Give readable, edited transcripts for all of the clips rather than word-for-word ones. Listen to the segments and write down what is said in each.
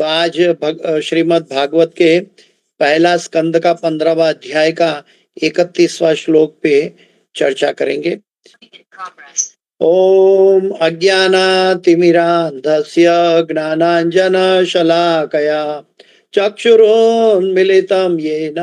तो आज श्रीमद् भागवत के पहला स्कंद का 15वां अध्याय का 31वां श्लोक पे चर्चा करेंगे। ओम अज्ञानातिमिरान्धस्य ज्ञानाञ्जनशलाकया चक्षुरुन्मिलितं येन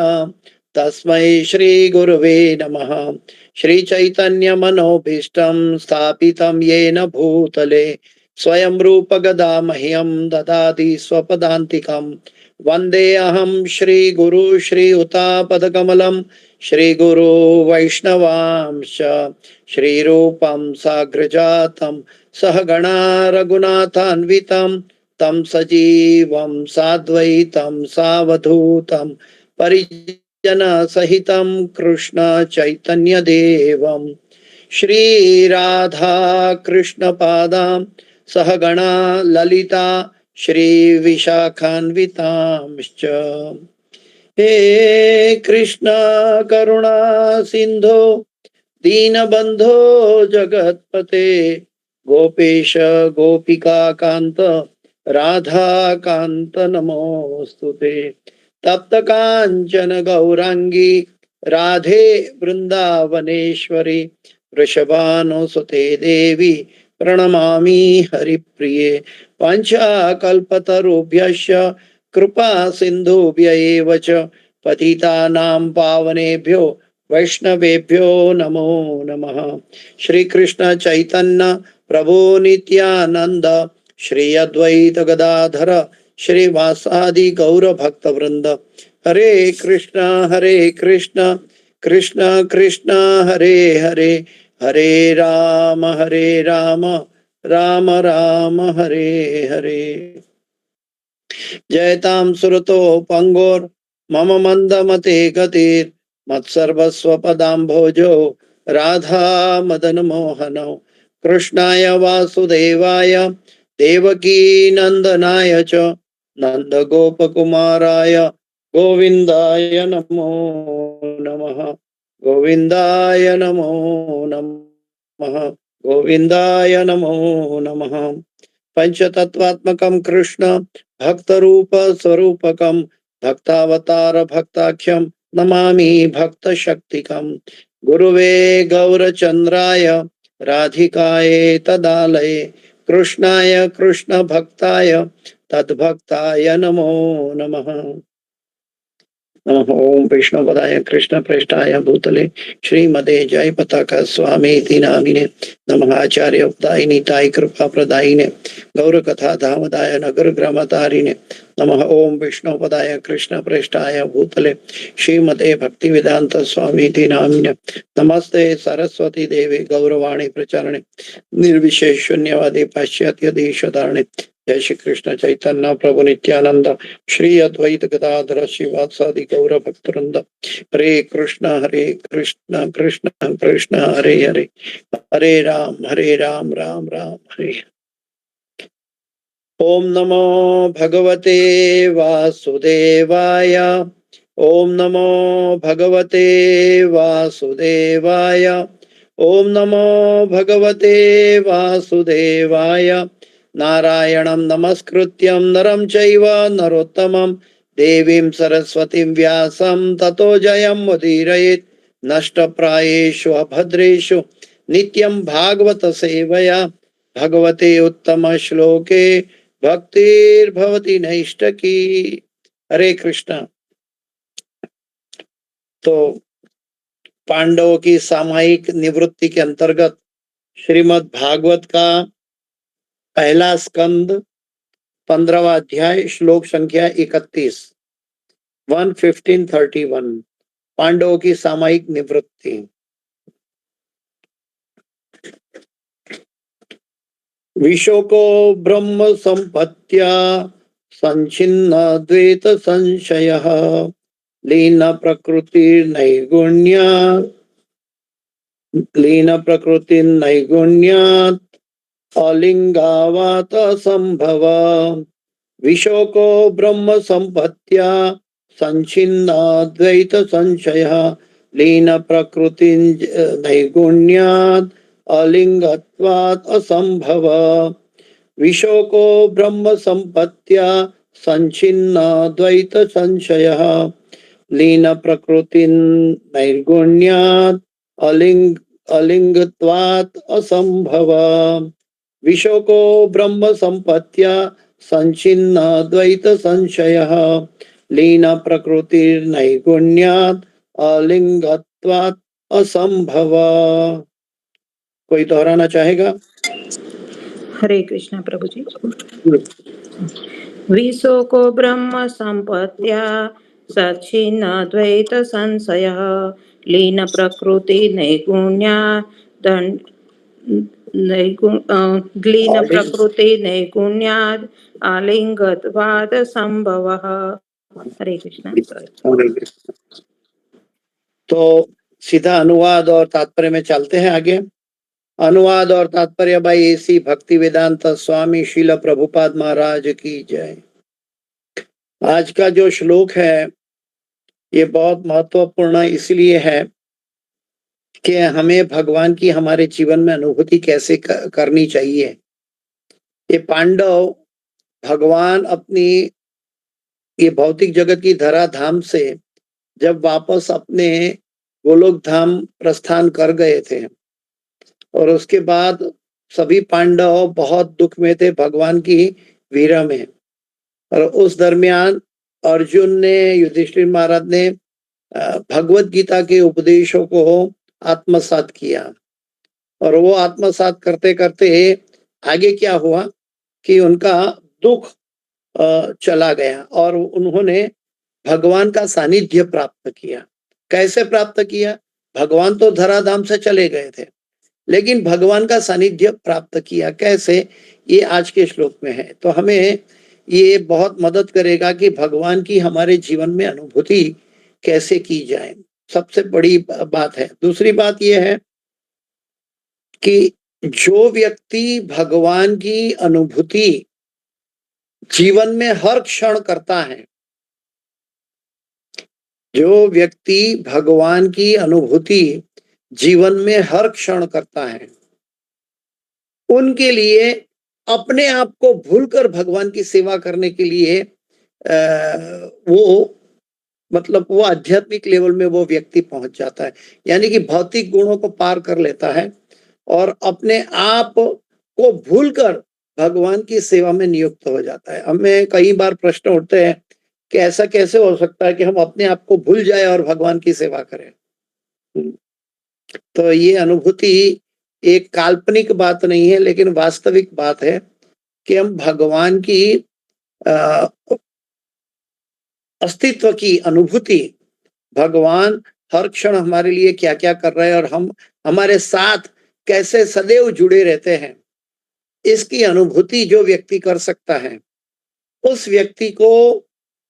तस्मै श्रीगुरवे नमः। श्रीचैतन्यमनोभीष्टं स्थापितं येन भूतले स्वयं रूप गदा मह्यं ददाति स्वपदान्तिकम्। वन्देऽहं श्रीगुरु श्रीयुतापदकमलं श्रीगुरु वैष्णवांश्च श्रीरूपं साग्रजातं सहगणा रघुनाथान्वितं तं सजीवं साद्वैतं सावधूतं परिजनसहितं कृष्ण चैतन्यदेवं श्रीराधा कृष्णपादां सहगणा ललिता श्रीविशाखान्वितांश्च। हे कृष्ण करुणा सिंधो दीनबंधो जगत्पते गोपेश गोपिका कांत राधा कांत नमोस्तुते। तप्त कांचन गौरांगी राधे वृंदावनेश्वरी वृषभानुसुते देवी प्रणमामि हरिप्रिये। पंचाकल्पतरुभ्यश्च कृपा सिन्धुभ्य एव च पतितानां पावनेभ्यो वैष्णवेभ्यो नमो नमः। श्री कृष्ण चैतन्य प्रभु नित्यानंद श्री अद्वैत गदाधर श्रीवासादि गौर भक्त वृंद। हरे कृष्ण कृष्ण कृष्ण हरे हरे हरे राम राम राम हरे हरे। जयतां सुरतो पंगोर मम मंदमते गतिर मत्सर्वस्व पदाम्भोजो राधा मदन मोहनौ। कृष्णाय वासुदेवाय देवकी नंदनाय च नंद गोपकुमाराय गोविंदाय नमो नमः। गोविंदाय नमो नमः। गोविंदाय नमो नमः। पंचतत्वात्मकं कृष्ण भक्त रूप स्वरूपकं भक्तावतार भक्ताख्यं नमामि भक्त शक्तिकं। गुरुवे गौरचंद्राय राधिकाये तदालये कृष्णाय कृष्ण भक्ताय तद्भक्ताय नमो नमः। ओम विष्णुपदाय कृष्ण प्रेष्ठाय भूतले श्रीमते जय पताका स्वामी नामिने नमः। आचार्य उदायिनी ताई कृपा प्रदायिने गौर कथा धामदाय नगर ग्रामतारिणे नमः। ओम विष्णुपदाय कृष्ण प्रेष्ठाय भूतले श्रीमते भक्ति वेदांत स्वामी नामिने नमस्ते सरस्वती देवी गौरवाणी प्रचारणे निर्विशेष शून्यवादी पाश्चात्य देशधारणे। जय श्री कृष्ण चैतन्य प्रभु नित्यानंद श्री अद्वैत गदाधर श्रीवासादि गौर भक्तवृंद। हरे कृष्ण कृष्ण कृष्ण हरे हरे हरे राम राम हरे। ओम नमो भगवते वासुदेवाय। ओम नमो भगवते वासुदेवाय। ओम नमो भगवते वासुदेवाय। नारायणं नमस्कृत्यं नरं चैव नरोत्तमं देवीं सरस्वतीं व्यासं ततो जयं मुदीरयेत्। नष्टप्रायेषु अभद्रेषु नित्यं भागवत सेवया भगवते उत्तम श्लोके भक्तिर्भवति नैष्टकी। हरे कृष्ण। तो पांडवों की सामूहिक निवृत्ति के अंतर्गत श्रीमद् भागवत का पहला स्कंद 15वां अध्याय श्लोक संख्या 31 11531 पांडवों की सामूहिक निवृत्ति। विशोको ब्रह्म संपत्त्या संचिन्न द्वैत संशयः लीन प्रकृति नैगुण्यात् अलिंगावात संभव। विशोको ब्रह्म संपत्त्या संचिन्न द्वैत संशयः लीन प्रकृति नैगुण्यात् अलिंगत्वात् असंभव। विशोको ब्रह्म संपत्त्या संचिन्न द्वैत संशयः लीन प्रकृति नैर्गुण्यात् अलिंगत्वात् असंभव विशोको ब्रह्म संपत्त्या संचिन्न द्वैत संशयः लीन प्रकृति नैर्गुण्यात् अलिंगत्वात् असंभव। कोई दोहराना चाहेगा? हरे कृष्णा प्रभु जी। विशोको ब्रह्म संपत्त्या सच्चिन्न द्वैत संशयः लीन प्रकृति नैगुण्या लीन प्रकृति नैगुण्याद् आलिंगत्वाद संभवः। हरे कृष्णा। तो सीधा अनुवाद और तात्पर्य में चलते हैं आगे। अनुवाद और तात्पर्य भाई एसी भक्ति वेदांत स्वामी शील प्रभुपाद महाराज की जय। आज का जो श्लोक है ये बहुत महत्वपूर्ण इसलिए है कि हमें भगवान की हमारे जीवन में अनुभूति कैसे करनी चाहिए। ये पांडव भगवान अपनी ये भौतिक जगत की धराधाम से जब वापस अपने गोलोक धाम प्रस्थान कर गए थे और उसके बाद सभी पांडव बहुत दुख में थे भगवान की वीरा में। और उस दरमियान अर्जुन ने युधिष्ठिर महाराज ने भगवत गीता के उपदेशों को आत्मसात किया और वो आत्मसात करते करते आगे क्या हुआ कि उनका दुख चला गया और उन्होंने भगवान का सानिध्य प्राप्त किया। कैसे प्राप्त किया? भगवान तो धराधाम से चले गए थे लेकिन भगवान का सानिध्य प्राप्त किया। कैसे? ये आज के श्लोक में है। तो हमें ये बहुत मदद करेगा कि भगवान की हमारे जीवन में अनुभूति कैसे की जाए, सबसे बड़ी बात है। दूसरी बात यह है कि जो व्यक्ति भगवान की अनुभूति जीवन में हर क्षण करता है, जो व्यक्ति भगवान की अनुभूति जीवन में हर क्षण करता है, उनके लिए अपने आप को भूलकर भगवान की सेवा करने के लिए वो आध्यात्मिक लेवल में वो व्यक्ति पहुंच जाता है। यानी कि भौतिक गुणों को पार कर लेता है और अपने आप को भूलकर भगवान की सेवा में नियुक्त हो जाता है। हमें कई बार प्रश्न उठते हैं कि ऐसा कैसे हो सकता है कि हम अपने आप को भूल जाए और भगवान की सेवा करें। तो ये अनुभूति एक काल्पनिक बात नहीं है लेकिन वास्तविक बात है कि हम भगवान की अस्तित्व की अनुभूति, भगवान हर क्षण हमारे लिए क्या क्या कर रहे हैं और हम हमारे साथ कैसे सदैव जुड़े रहते हैं, इसकी अनुभूति जो व्यक्ति कर सकता है उस व्यक्ति को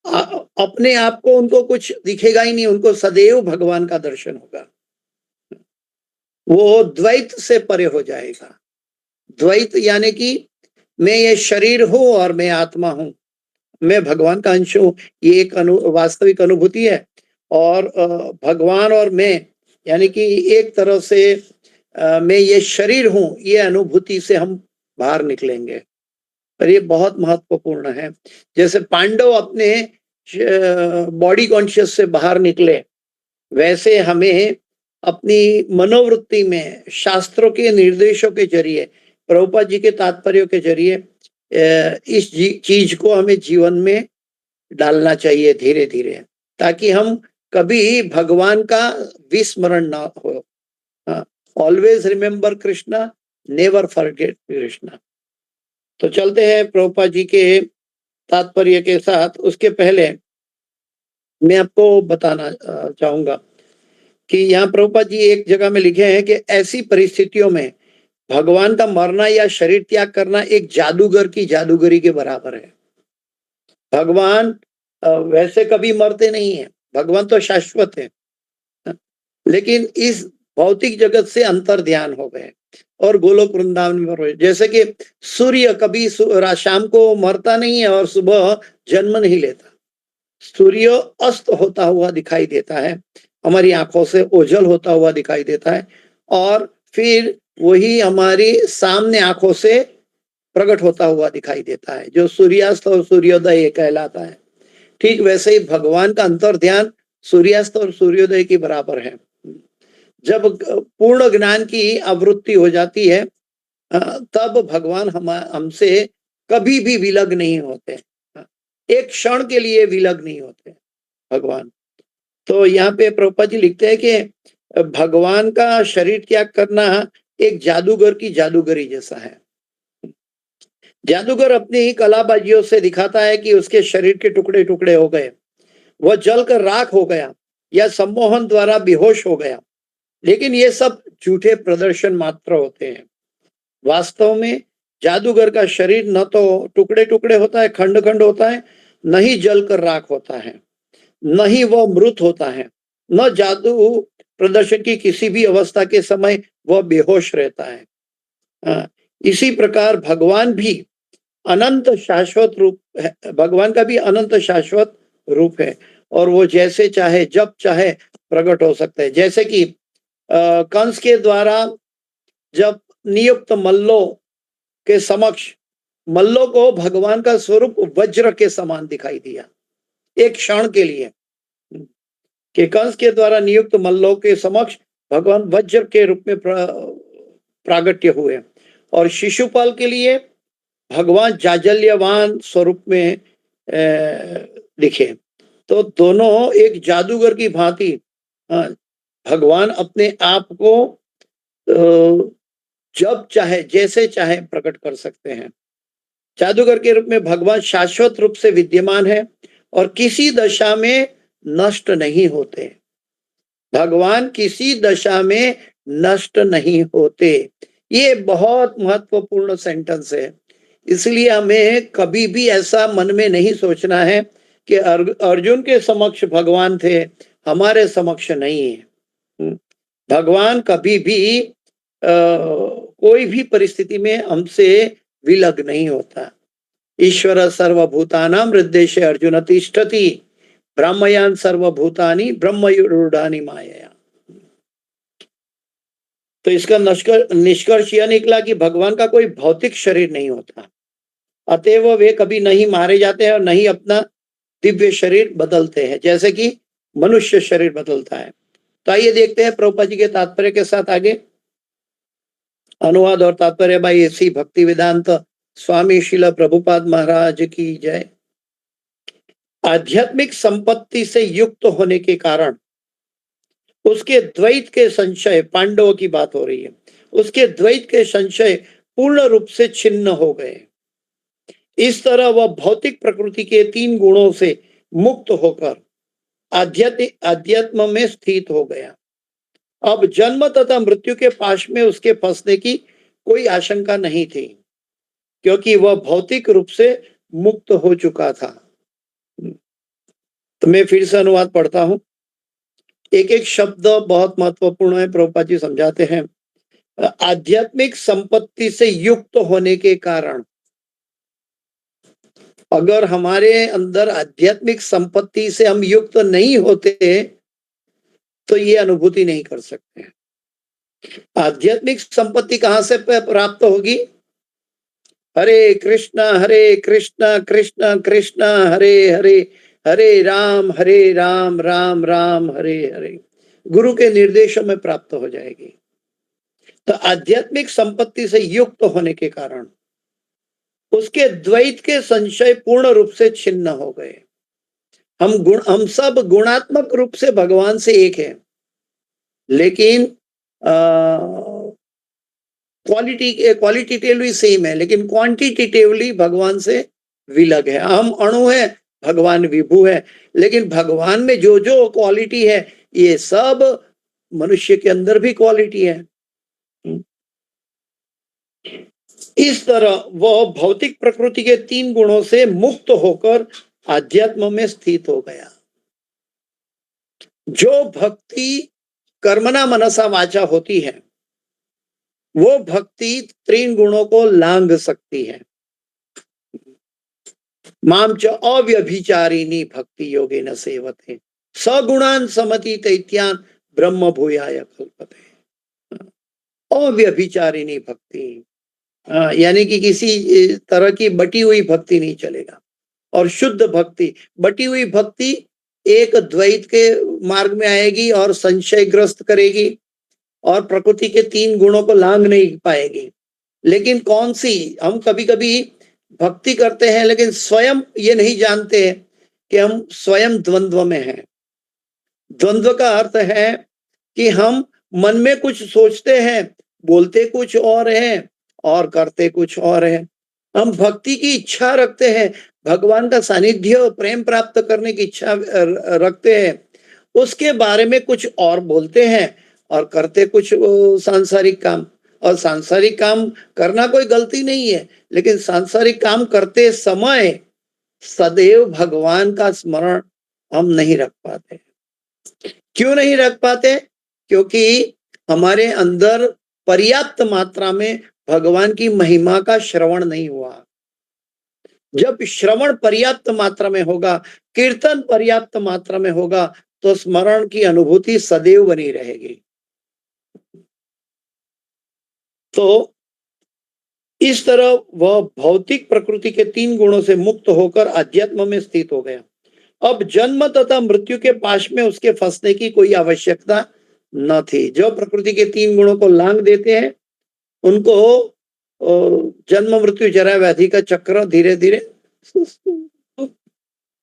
अपने आप को उनको कुछ दिखेगा ही नहीं, उनको सदैव भगवान का दर्शन होगा। वो द्वैत से परे हो जाएगा। द्वैत यानी कि मैं ये शरीर हूं और मैं आत्मा हूं, मैं भगवान का अंश हूं, ये एक वास्तविक अनुभूति है। और भगवान और मैं यानी कि एक तरह से मैं ये शरीर हूं, ये अनुभूति से हम बाहर निकलेंगे और ये बहुत महत्वपूर्ण है। जैसे पांडव अपने बॉडी कॉन्शियस से बाहर निकले, वैसे हमें अपनी मनोवृत्ति में शास्त्रों के निर्देशों के जरिए, प्रभुपाद जी के तात्पर्यों के जरिए इस चीज को हमें जीवन में डालना चाहिए धीरे धीरे, ताकि हम कभी भगवान का विस्मरण ना हो। Always remember Krishna, never forget Krishna. तो चलते हैं प्रभुपाद जी के तात्पर्य के साथ। उसके पहले मैं आपको बताना चाहूंगा कि यहाँ प्रभुपाद जी एक जगह में लिखे हैं कि ऐसी परिस्थितियों में भगवान का मरना या शरीर त्याग करना एक जादूगर की जादूगरी के बराबर है। भगवान वैसे कभी मरते नहीं है, भगवान तो शाश्वत है, लेकिन इस भौतिक जगत से अंतर ध्यान हो गए और गोलोक वृंदावन में रहे। जैसे कि सूर्य कभी शाम को मरता नहीं है और सुबह जन्म नहीं लेता। सूर्य अस्त होता हुआ दिखाई देता है, हमारी आंखों से ओझल होता हुआ दिखाई देता है और फिर वही हमारी सामने आंखों से प्रकट होता हुआ दिखाई देता है, जो सूर्यास्त और सूर्योदय कहलाता है। ठीक वैसे ही भगवान का अंतर ध्यान सूर्यास्त और सूर्योदय के बराबर है। जब पूर्ण ज्ञान की आवृत्ति हो जाती है, तब भगवान हमसे कभी भी विलग नहीं होते, एक क्षण के लिए विलग नहीं होते भगवान। तो यहाँ पे प्रभुपाद जी लिखते हैं कि भगवान का शरीर त्याग करना एक जादूगर की जादूगरी जैसा है। जादूगर अपनी कलाबाजियों से दिखाता है कि उसके शरीर के टुकड़े टुकड़े हो गए, वह जलकर राख हो गया या सम्मोहन द्वारा बेहोश हो गया, लेकिन ये सब झूठे प्रदर्शन मात्र होते हैं। वास्तव में जादूगर का शरीर न तो टुकड़े टुकड़े होता है, खंड खंड होता है, न ही जलकर राख होता है, न ही वह मृत होता है, न जादू प्रदर्शन की किसी भी अवस्था के समय वह बेहोश रहता है। इसी प्रकार भगवान भी अनंत शाश्वत रूप है, भगवान का भी अनंत शाश्वत रूप है, और वो जैसे चाहे जब चाहे प्रकट हो सकता है। जैसे कि कंस के द्वारा जब नियुक्त मल्लों के समक्ष मल्लों को भगवान का स्वरूप वज्र के समान दिखाई दिया एक क्षण के लिए, कि कंस के द्वारा नियुक्त मल्लों के समक्ष भगवान वज्र के रूप में प्रागट्य हुए, और शिशुपाल के लिए भगवान जाजल्यवान स्वरूप में दिखे। तो दोनों एक जादूगर की भांति भगवान अपने आप को जब चाहे जैसे चाहे प्रकट कर सकते हैं। जादूगर के रूप में भगवान शाश्वत रूप से विद्यमान है और किसी दशा में नष्ट नहीं होते। भगवान किसी दशा में नष्ट नहीं होते। ये बहुत महत्वपूर्ण सेंटेंस है। इसलिए हमें कभी भी ऐसा मन में नहीं सोचना है कि अर्जुन के समक्ष भगवान थे, हमारे समक्ष नहीं है। भगवान कभी भी कोई भी परिस्थिति में हमसे विलग नहीं होता। ईश्वर सर्वभूतानां हृदय अर्जुन तिष्ठति, ब्रह्मयान सर्वभूतानि ब्रह्मरूढ़ानि मायया। तो इसका निष्कर्ष यह निकला कि भगवान का कोई भौतिक शरीर नहीं होता, अतएव वे कभी नहीं मारे जाते हैं और नहीं अपना दिव्य शरीर बदलते हैं, जैसे कि मनुष्य शरीर बदलता है। तो आइए देखते हैं प्रभुपाद जी के तात्पर्य के साथ आगे। अनुवाद और तात्पर्य भाई ऐसी भक्ति वेदांत स्वामी शिला प्रभुपाद महाराज की जय। आध्यात्मिक संपत्ति से युक्त होने के कारण उसके द्वैत के संशय, पांडवों की बात हो रही है, उसके द्वैत के संशय पूर्ण रूप से छिन्न हो गए। इस तरह वह भौतिक प्रकृति के 3 गुणों से मुक्त होकर अध्यात्म में स्थित हो गया। अब जन्म तथा मृत्यु के पाश में उसके फंसने की कोई आशंका नहीं थी, क्योंकि वह भौतिक रूप से मुक्त हो चुका था। तो मैं फिर से अनुवाद पढ़ता हूं। एक एक शब्द बहुत महत्वपूर्ण है। प्रभुपाद जी समझाते हैं, आध्यात्मिक संपत्ति से युक्त होने के कारण, अगर हमारे अंदर आध्यात्मिक संपत्ति से हम युक्त नहीं होते तो ये अनुभूति नहीं कर सकते। आध्यात्मिक संपत्ति कहां से प्राप्त होगी? हरे कृष्णा कृष्ण कृष्ण हरे हरे, हरे राम राम राम हरे हरे, गुरु के निर्देशों में प्राप्त हो जाएगी। तो आध्यात्मिक संपत्ति से युक्त होने के कारण उसके द्वैत के संशय पूर्ण रूप से छिन्न हो गए। हम सब गुणात्मक रूप से भगवान से एक है, लेकिन क्वालिटेटिवली सेम है, लेकिन क्वांटिटेटिवली भगवान से विलग है। हम अणु है, भगवान विभू है, लेकिन भगवान में जो जो क्वालिटी है ये सब मनुष्य के अंदर भी क्वालिटी है। इस तरह वह भौतिक प्रकृति के 3 गुणों से मुक्त होकर आध्यात्म में स्थित हो गया। जो भक्ति कर्मणा मनसा वाचा होती है, वो भक्ति 3 गुणों को लांघ सकती है। माम च अव्यभिचारिणी भक्ति योगेन सेवते, सगुणान समति तैत्यान ब्रह्म भूयाय कल्पते। अव्यभिचारिणी भक्ति, यानी कि किसी तरह की बटी हुई भक्ति नहीं चलेगा। और शुद्ध भक्ति, बटी हुई भक्ति एक द्वैत के मार्ग में आएगी और संशयग्रस्त करेगी और प्रकृति के 3 गुणों को लांघ नहीं पाएगी। लेकिन कौन सी, हम कभी कभी भक्ति करते हैं लेकिन स्वयं ये नहीं जानते कि हम स्वयं द्वंद्व में हैं। द्वंद्व का अर्थ है कि हम मन में कुछ सोचते हैं, बोलते कुछ और हैं और करते कुछ और हैं। हम भक्ति की इच्छा रखते हैं, भगवान का सानिध्य प्रेम प्राप्त करने की इच्छा रखते हैं, उसके बारे में कुछ और बोलते हैं और करते कुछ सांसारिक काम। और सांसारिक काम करना कोई गलती नहीं है, लेकिन सांसारिक काम करते समय सदैव भगवान का स्मरण हम नहीं रख पाते। क्यों नहीं रख पाते? क्योंकि हमारे अंदर पर्याप्त मात्रा में भगवान की महिमा का श्रवण नहीं हुआ। जब श्रवण पर्याप्त मात्रा में होगा, कीर्तन पर्याप्त मात्रा में होगा, तो स्मरण की अनुभूति सदैव बनी रहेगी। तो इस तरह वह भौतिक प्रकृति के 3 गुणों से मुक्त होकर अध्यात्म में स्थित हो गया। अब जन्म तथा मृत्यु के पाश में उसके फंसने की कोई आवश्यकता न थी। जो प्रकृति के 3 गुणों को लांघ देते हैं, उनको जन्म मृत्यु जरा व्याधि का चक्र धीरे धीरे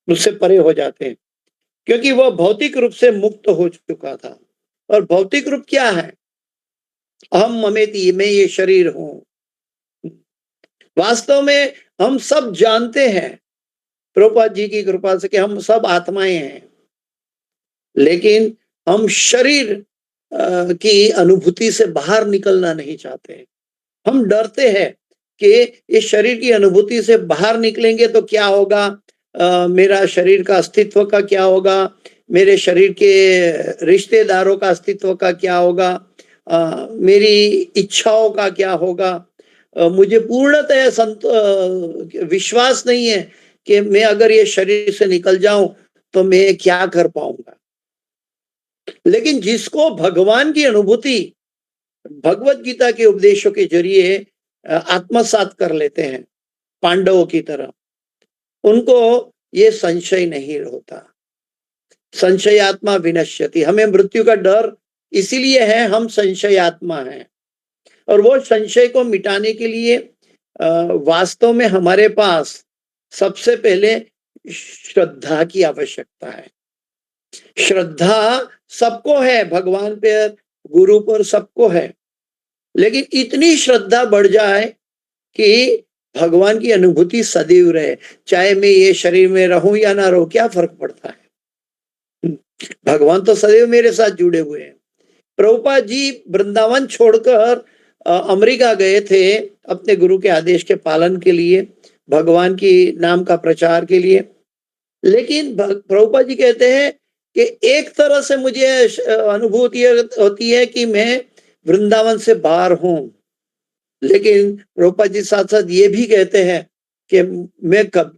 उससे परे हो जाते हैं, क्योंकि वह भौतिक रूप से मुक्त हो चुका था। और भौतिक रूप क्या है? अहम ममेति, मैं ये शरीर हूं। वास्तव में हम सब जानते हैं प्रभुपाद जी की कृपा से कि हम सब आत्माएं हैं, लेकिन हम शरीर की अनुभूति से बाहर निकलना नहीं चाहते। हम डरते हैं कि इस शरीर की अनुभूति से बाहर निकलेंगे तो क्या होगा, मेरा शरीर का अस्तित्व का क्या होगा, मेरे शरीर के रिश्तेदारों का अस्तित्व का क्या होगा, मेरी इच्छाओं का क्या होगा। मुझे पूर्णतः विश्वास नहीं है कि मैं अगर ये शरीर से निकल जाऊं तो मैं क्या कर पाऊंगा। लेकिन जिसको भगवान की अनुभूति भगवत गीता के उपदेशों के जरिए आत्मसात कर लेते हैं, पांडवों की तरह, उनको ये संशय नहीं होता। संशय आत्मा विनश्यति। हमें मृत्यु का डर इसीलिए है, हम संशय आत्मा हैं। और वो संशय को मिटाने के लिए वास्तव में हमारे पास सबसे पहले श्रद्धा की आवश्यकता है। श्रद्धा सबको है, भगवान पर, गुरु पर, सबको है। लेकिन इतनी श्रद्धा बढ़ जाए कि भगवान की अनुभूति सदैव रहे, चाहे मैं ये शरीर में रहूं या ना रहूं, क्या फर्क पड़ता है। भगवान तो सदैव मेरे साथ जुड़े हुए हैं। प्रभुपाद जी वृंदावन छोड़कर अमेरिका गए थे अपने गुरु के आदेश के पालन के लिए, भगवान की नाम का प्रचार के लिए। लेकिन प्रभुपाद जी कहते हैं कि एक तरह से मुझे अनुभूति होती है कि मैं वृंदावन से बाहर हूं, लेकिन प्रभुपाद जी साथ साथ ये भी कहते हैं कि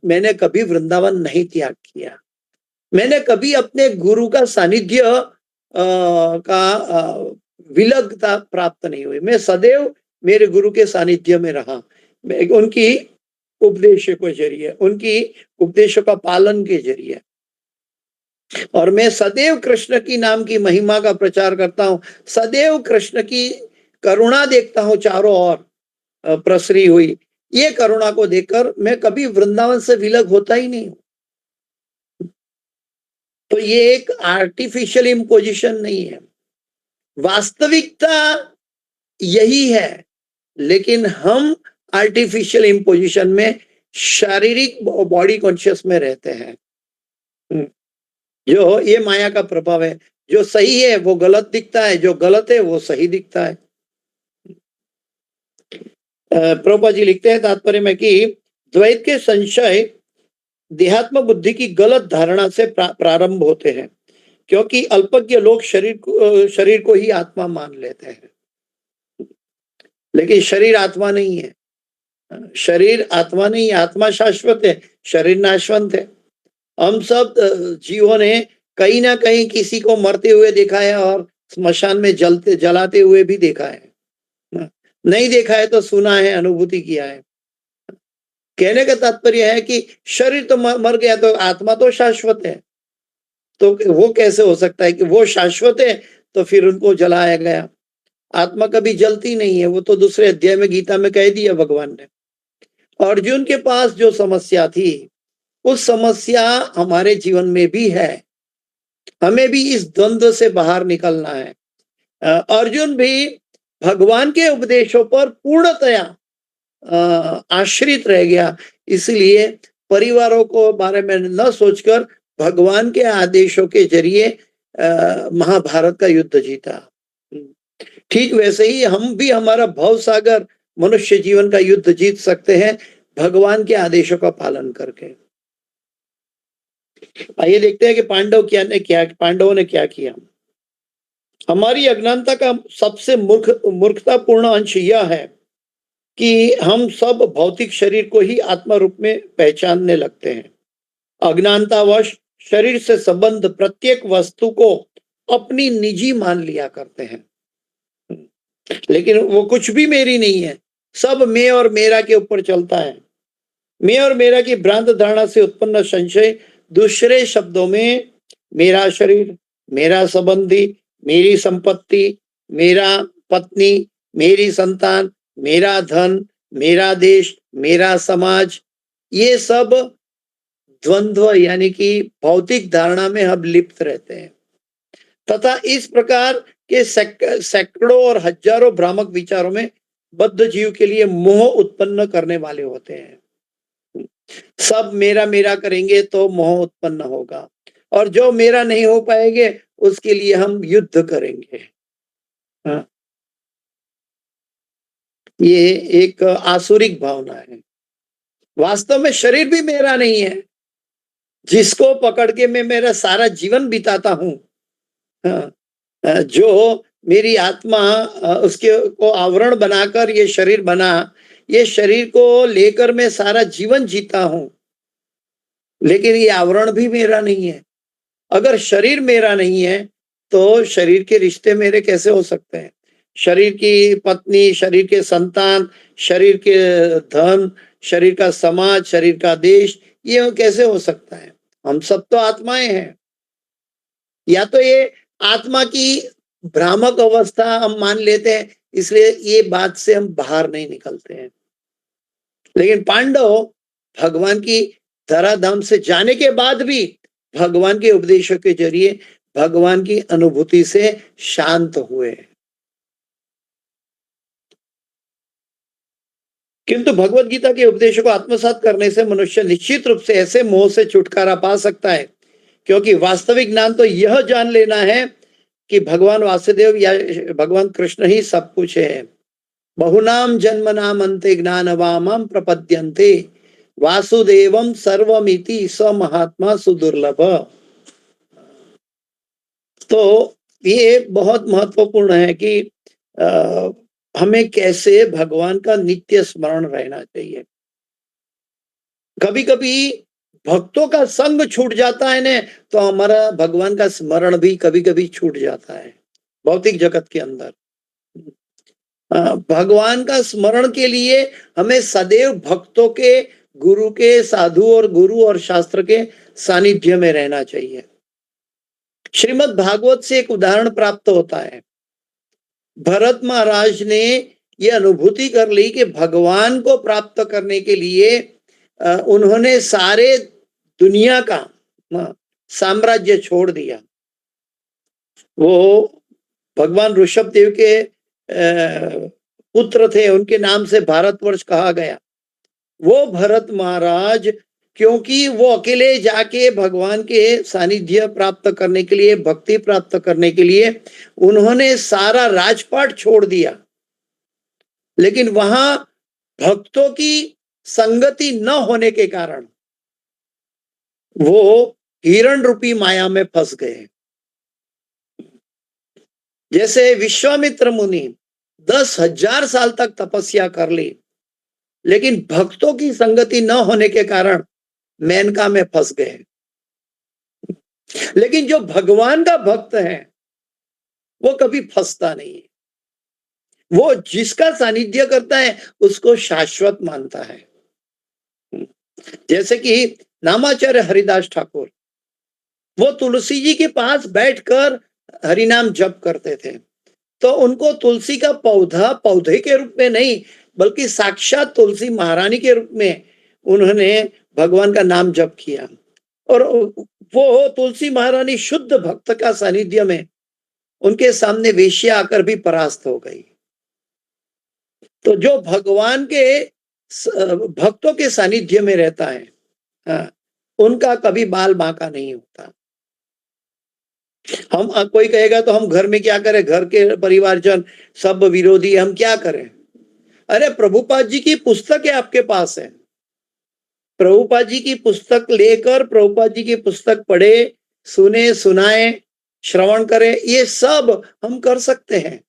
मैंने कभी वृंदावन नहीं त्याग किया। मैंने कभी अपने गुरु का सानिध्य का विलगता प्राप्त नहीं हुई। मैं सदैव मेरे गुरु के सानिध्य में रहा, उनकी उपदेशों के जरिए, उनकी उपदेशों का पालन के जरिए। और मैं सदैव कृष्ण की नाम की महिमा का प्रचार करता हूं, सदैव कृष्ण की करुणा देखता हूं चारों ओर प्रसरी हुई। ये करुणा को देखकर मैं कभी वृंदावन से विलग होता ही नहीं हूं। तो ये एक आर्टिफिशियल इम्पोजिशन नहीं है, वास्तविकता यही है। लेकिन हम आर्टिफिशियल इम्पोजिशन में, शारीरिक बॉडी कॉन्शियस में रहते हैं। जो ये माया का प्रभाव है, जो सही है वो गलत दिखता है, जो गलत है वो सही दिखता है। प्रभुपाद जी लिखते हैं तात्पर्य में कि द्वैत के संशय देहात्म बुद्धि की गलत धारणा से प्रारंभ होते हैं, क्योंकि अल्पज्ञ लोग शरीर को ही आत्मा मान लेते हैं। लेकिन शरीर आत्मा नहीं है, शरीर आत्मा नहीं है, आत्मा शाश्वत है, शरीर नाशवंत है। हम सब जीवों ने कहीं ना कहीं किसी को मरते हुए देखा है और स्मशान में जलाते हुए भी देखा है। नहीं देखा है तो सुना है, अनुभूति किया है। कहने का तात्पर्य है कि शरीर तो मर गया, तो आत्मा तो शाश्वत है। तो वो कैसे हो सकता है कि वो शाश्वत है तो फिर उनको जलाया गया? आत्मा कभी जलती नहीं है, वो तो दूसरे अध्याय में गीता में कह दिया भगवान ने। अर्जुन के पास जो समस्या थी, उस समस्या हमारे जीवन में भी है। हमें भी इस द्वंद्व से बाहर निकलना है। अर्जुन भी भगवान के उपदेशों पर पूर्णतया आश्रित रह गया, इसलिए परिवारों को बारे में न सोचकर भगवान के आदेशों के जरिए महाभारत का युद्ध जीता। ठीक वैसे ही हम भी हमारा भव सागर मनुष्य जीवन का युद्ध जीत सकते हैं, भगवान के आदेशों का पालन करके। आइए देखते हैं कि पांडवों ने क्या किया। हमारी अज्ञानता का सबसे मूर्खतापूर्ण अंश यह है कि हम सब भौतिक शरीर को ही आत्मा रूप में पहचानने लगते हैं। अज्ञानतावश शरीर से संबंध प्रत्येक वस्तु को अपनी निजी मान लिया करते हैं, लेकिन वो कुछ भी मेरी नहीं है, सब मैं और मेरा के ऊपर चलता है। मैं और मेरा की भ्रांत धारणा से उत्पन्न संशय, दूसरे शब्दों में मेरा शरीर, मेरा संबंधी, मेरी संपत्ति, मेरा पत्नी, मेरी संतान, मेरा धन, मेरा देश, मेरा समाज, ये सब द्वंद्व यानी कि भौतिक धारणा में हम लिप्त रहते हैं तथा इस प्रकार के सैकड़ों और हजारों भ्रामक विचारों में बद्ध जीव के लिए मोह उत्पन्न करने वाले होते हैं। सब मेरा मेरा करेंगे तो मोह उत्पन्न होगा, और जो मेरा नहीं हो पाएंगे उसके लिए हम युद्ध करेंगे। हाँ, ये एक आसुरिक भावना है। वास्तव में शरीर भी मेरा नहीं है, जिसको पकड़ के मैं मेरा सारा जीवन बिताता हूँ। हाँ, जो मेरी आत्मा उसके को आवरण बनाकर ये शरीर बना, ये शरीर को लेकर मैं सारा जीवन जीता हूँ, लेकिन ये आवरण भी मेरा नहीं है। अगर शरीर मेरा नहीं है तो शरीर के रिश्ते मेरे कैसे हो सकते हैं? शरीर की पत्नी, शरीर के संतान, शरीर के धन, शरीर का समाज, शरीर का देश, ये कैसे हो सकता है? हम सब तो आत्माएं हैं। या तो ये आत्मा की भ्रामक अवस्था हम मान लेते हैं, इसलिए ये बात से हम बाहर नहीं निकलते हैं। लेकिन पांडव भगवान की धराधाम से जाने के बाद भी भगवान के उपदेशों के जरिए भगवान की अनुभूति से शांत हुए। किंतु भगवत गीता के उपदेशों को आत्मसात करने से मनुष्य निश्चित रूप से ऐसे मोह से छुटकारा पा सकता है, क्योंकि वास्तविक ज्ञान तो यह जान लेना है कि भगवान वासुदेव या भगवान कृष्ण ही सब कुछ है। बहुनाम जन्मनाम अन्ते ज्ञानवामं प्रपद्यन्ते वासुदेवम सर्वमिति स महात्मा सुदुर्लभ। तो ये बहुत महत्वपूर्ण है कि हमें कैसे भगवान का नित्य स्मरण रहना चाहिए। कभी कभी भक्तों का संग छूट जाता है ने, तो हमारा भगवान का स्मरण भी कभी कभी छूट जाता है भौतिक जगत के अंदर। भगवान का स्मरण के लिए हमें सदैव भक्तों के, गुरु के, साधु और गुरु और शास्त्र के सानिध्य में रहना चाहिए। श्रीमद् भागवत से एक उदाहरण प्राप्त होता है। भरत महाराज ने यह अनुभूति कर ली कि भगवान को प्राप्त करने के लिए उन्होंने सारे दुनिया का साम्राज्य छोड़ दिया। वो भगवान ऋषभ देव के पुत्र थे, उनके नाम से भारतवर्ष कहा गया। वो भरत महाराज, क्योंकि वो अकेले जाके भगवान के सानिध्य प्राप्त करने के लिए, भक्ति प्राप्त करने के लिए उन्होंने सारा राजपाट छोड़ दिया, लेकिन वहां भक्तों की संगति न होने के कारण वो हिरण रूपी माया में फंस गए। जैसे विश्वामित्र मुनि 10,000 साल तक तपस्या कर ली, लेकिन भक्तों की संगति न होने के कारण मेनका में फंस गए। लेकिन जो भगवान का भक्त है वो कभी फंसता नहीं। वो जिसका सानिध्य करता है उसको शाश्वत मानता है। जैसे कि नामाचार्य हरिदास ठाकुर, वो तुलसी जी के पास बैठकर हरिनाम जप करते थे, तो उनको तुलसी का पौधा पौधे के रूप में नहीं, बल्कि साक्षात तुलसी महारानी के रूप में उन्होंने भगवान का नाम जप किया। और वो तुलसी महारानी शुद्ध भक्त का सानिध्य में उनके सामने वेश्या आकर भी परास्त हो गई। तो जो भगवान के भक्तों के सानिध्य में रहता है, हाँ, उनका कभी बाल बांका नहीं होता। हम कोई कहेगा तो हम घर में क्या करें, घर के परिवारजन सब विरोधी, हम क्या करें? अरे प्रभुपाद जी की पुस्तक है आपके पास है, प्रभुपाद जी की पुस्तक लेकर प्रभुपाद जी की पुस्तक पढ़े, सुने, सुनाए, श्रवण करें, ये सब हम कर सकते हैं।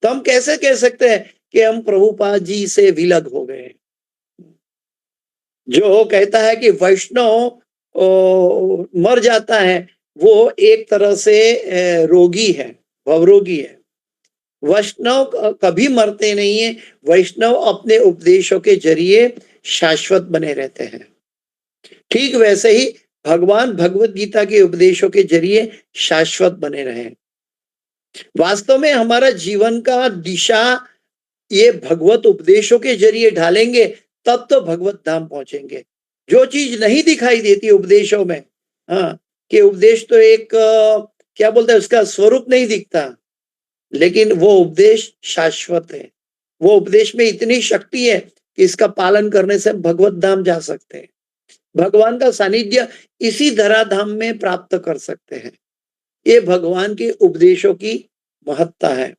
तो हम कैसे कह सकते हैं कि हम प्रभुपाद जी से विलग हो गए? जो कहता है कि वैष्णव मर जाता है, वो एक तरह से रोगी है, भवरोगी है। वैष्णव कभी मरते नहीं है, वैष्णव अपने उपदेशों के जरिए शाश्वत बने रहते हैं। ठीक वैसे ही भगवान भगवत गीता के उपदेशों के जरिए शाश्वत बने रहे। वास्तव में हमारा जीवन का दिशा ये भगवत उपदेशों के जरिए ढालेंगे, तब तो भगवत धाम पहुंचेंगे। जो चीज नहीं दिखाई देती उपदेशों में, हाँ, कि उपदेश तो एक क्या बोलते हैं, उसका स्वरूप नहीं दिखता, लेकिन वो उपदेश शाश्वत है। वो उपदेश में इतनी शक्ति है कि इसका पालन करने से भगवत धाम जा सकते हैं, भगवान का सानिध्य इसी धराधाम में प्राप्त कर सकते हैं। ये भगवान के उपदेशों की महत्ता है,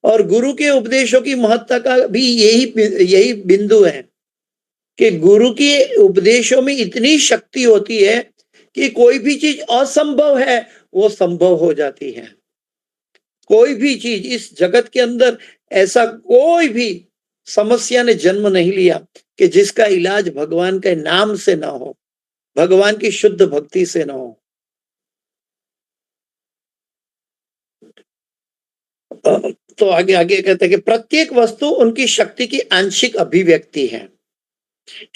और गुरु के उपदेशों की महत्ता का भी यही बिंदु है कि गुरु के उपदेशों में इतनी शक्ति होती है कि कोई भी चीज असंभव है वो संभव हो जाती है। कोई भी चीज इस जगत के अंदर ऐसा कोई भी समस्या ने जन्म नहीं लिया कि जिसका इलाज भगवान के नाम से ना हो, भगवान की शुद्ध भक्ति से ना हो। तो आगे आगे कहते हैं कि प्रत्येक वस्तु उनकी शक्ति की आंशिक अभिव्यक्ति है।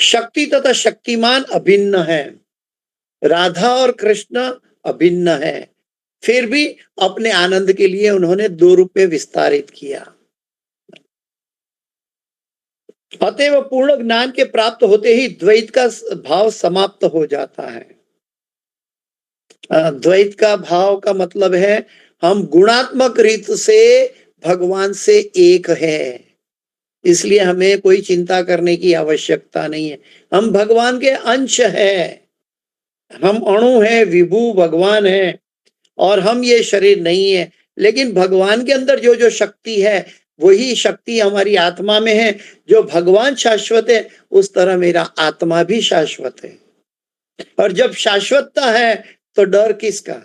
शक्ति तथा शक्तिमान अभिन्न है, राधा और कृष्ण अभिन्न है, फिर भी अपने आनंद के लिए उन्होंने दो रूप में विस्तारित किया। अतएव पूर्ण ज्ञान के प्राप्त होते ही द्वैत का भाव समाप्त हो जाता है। द्वैत का भाव का मतलब है हम गुणात्मक रीत से भगवान से एक है, इसलिए हमें कोई चिंता करने की आवश्यकता नहीं है। हम भगवान के अंश है, हम अणु है, विभू भगवान है, और हम ये शरीर नहीं है। लेकिन भगवान के अंदर जो जो शक्ति है वही शक्ति हमारी आत्मा में है। जो भगवान शाश्वत है उस तरह मेरा आत्मा भी शाश्वत है, और जब शाश्वतता है तो डर किसका?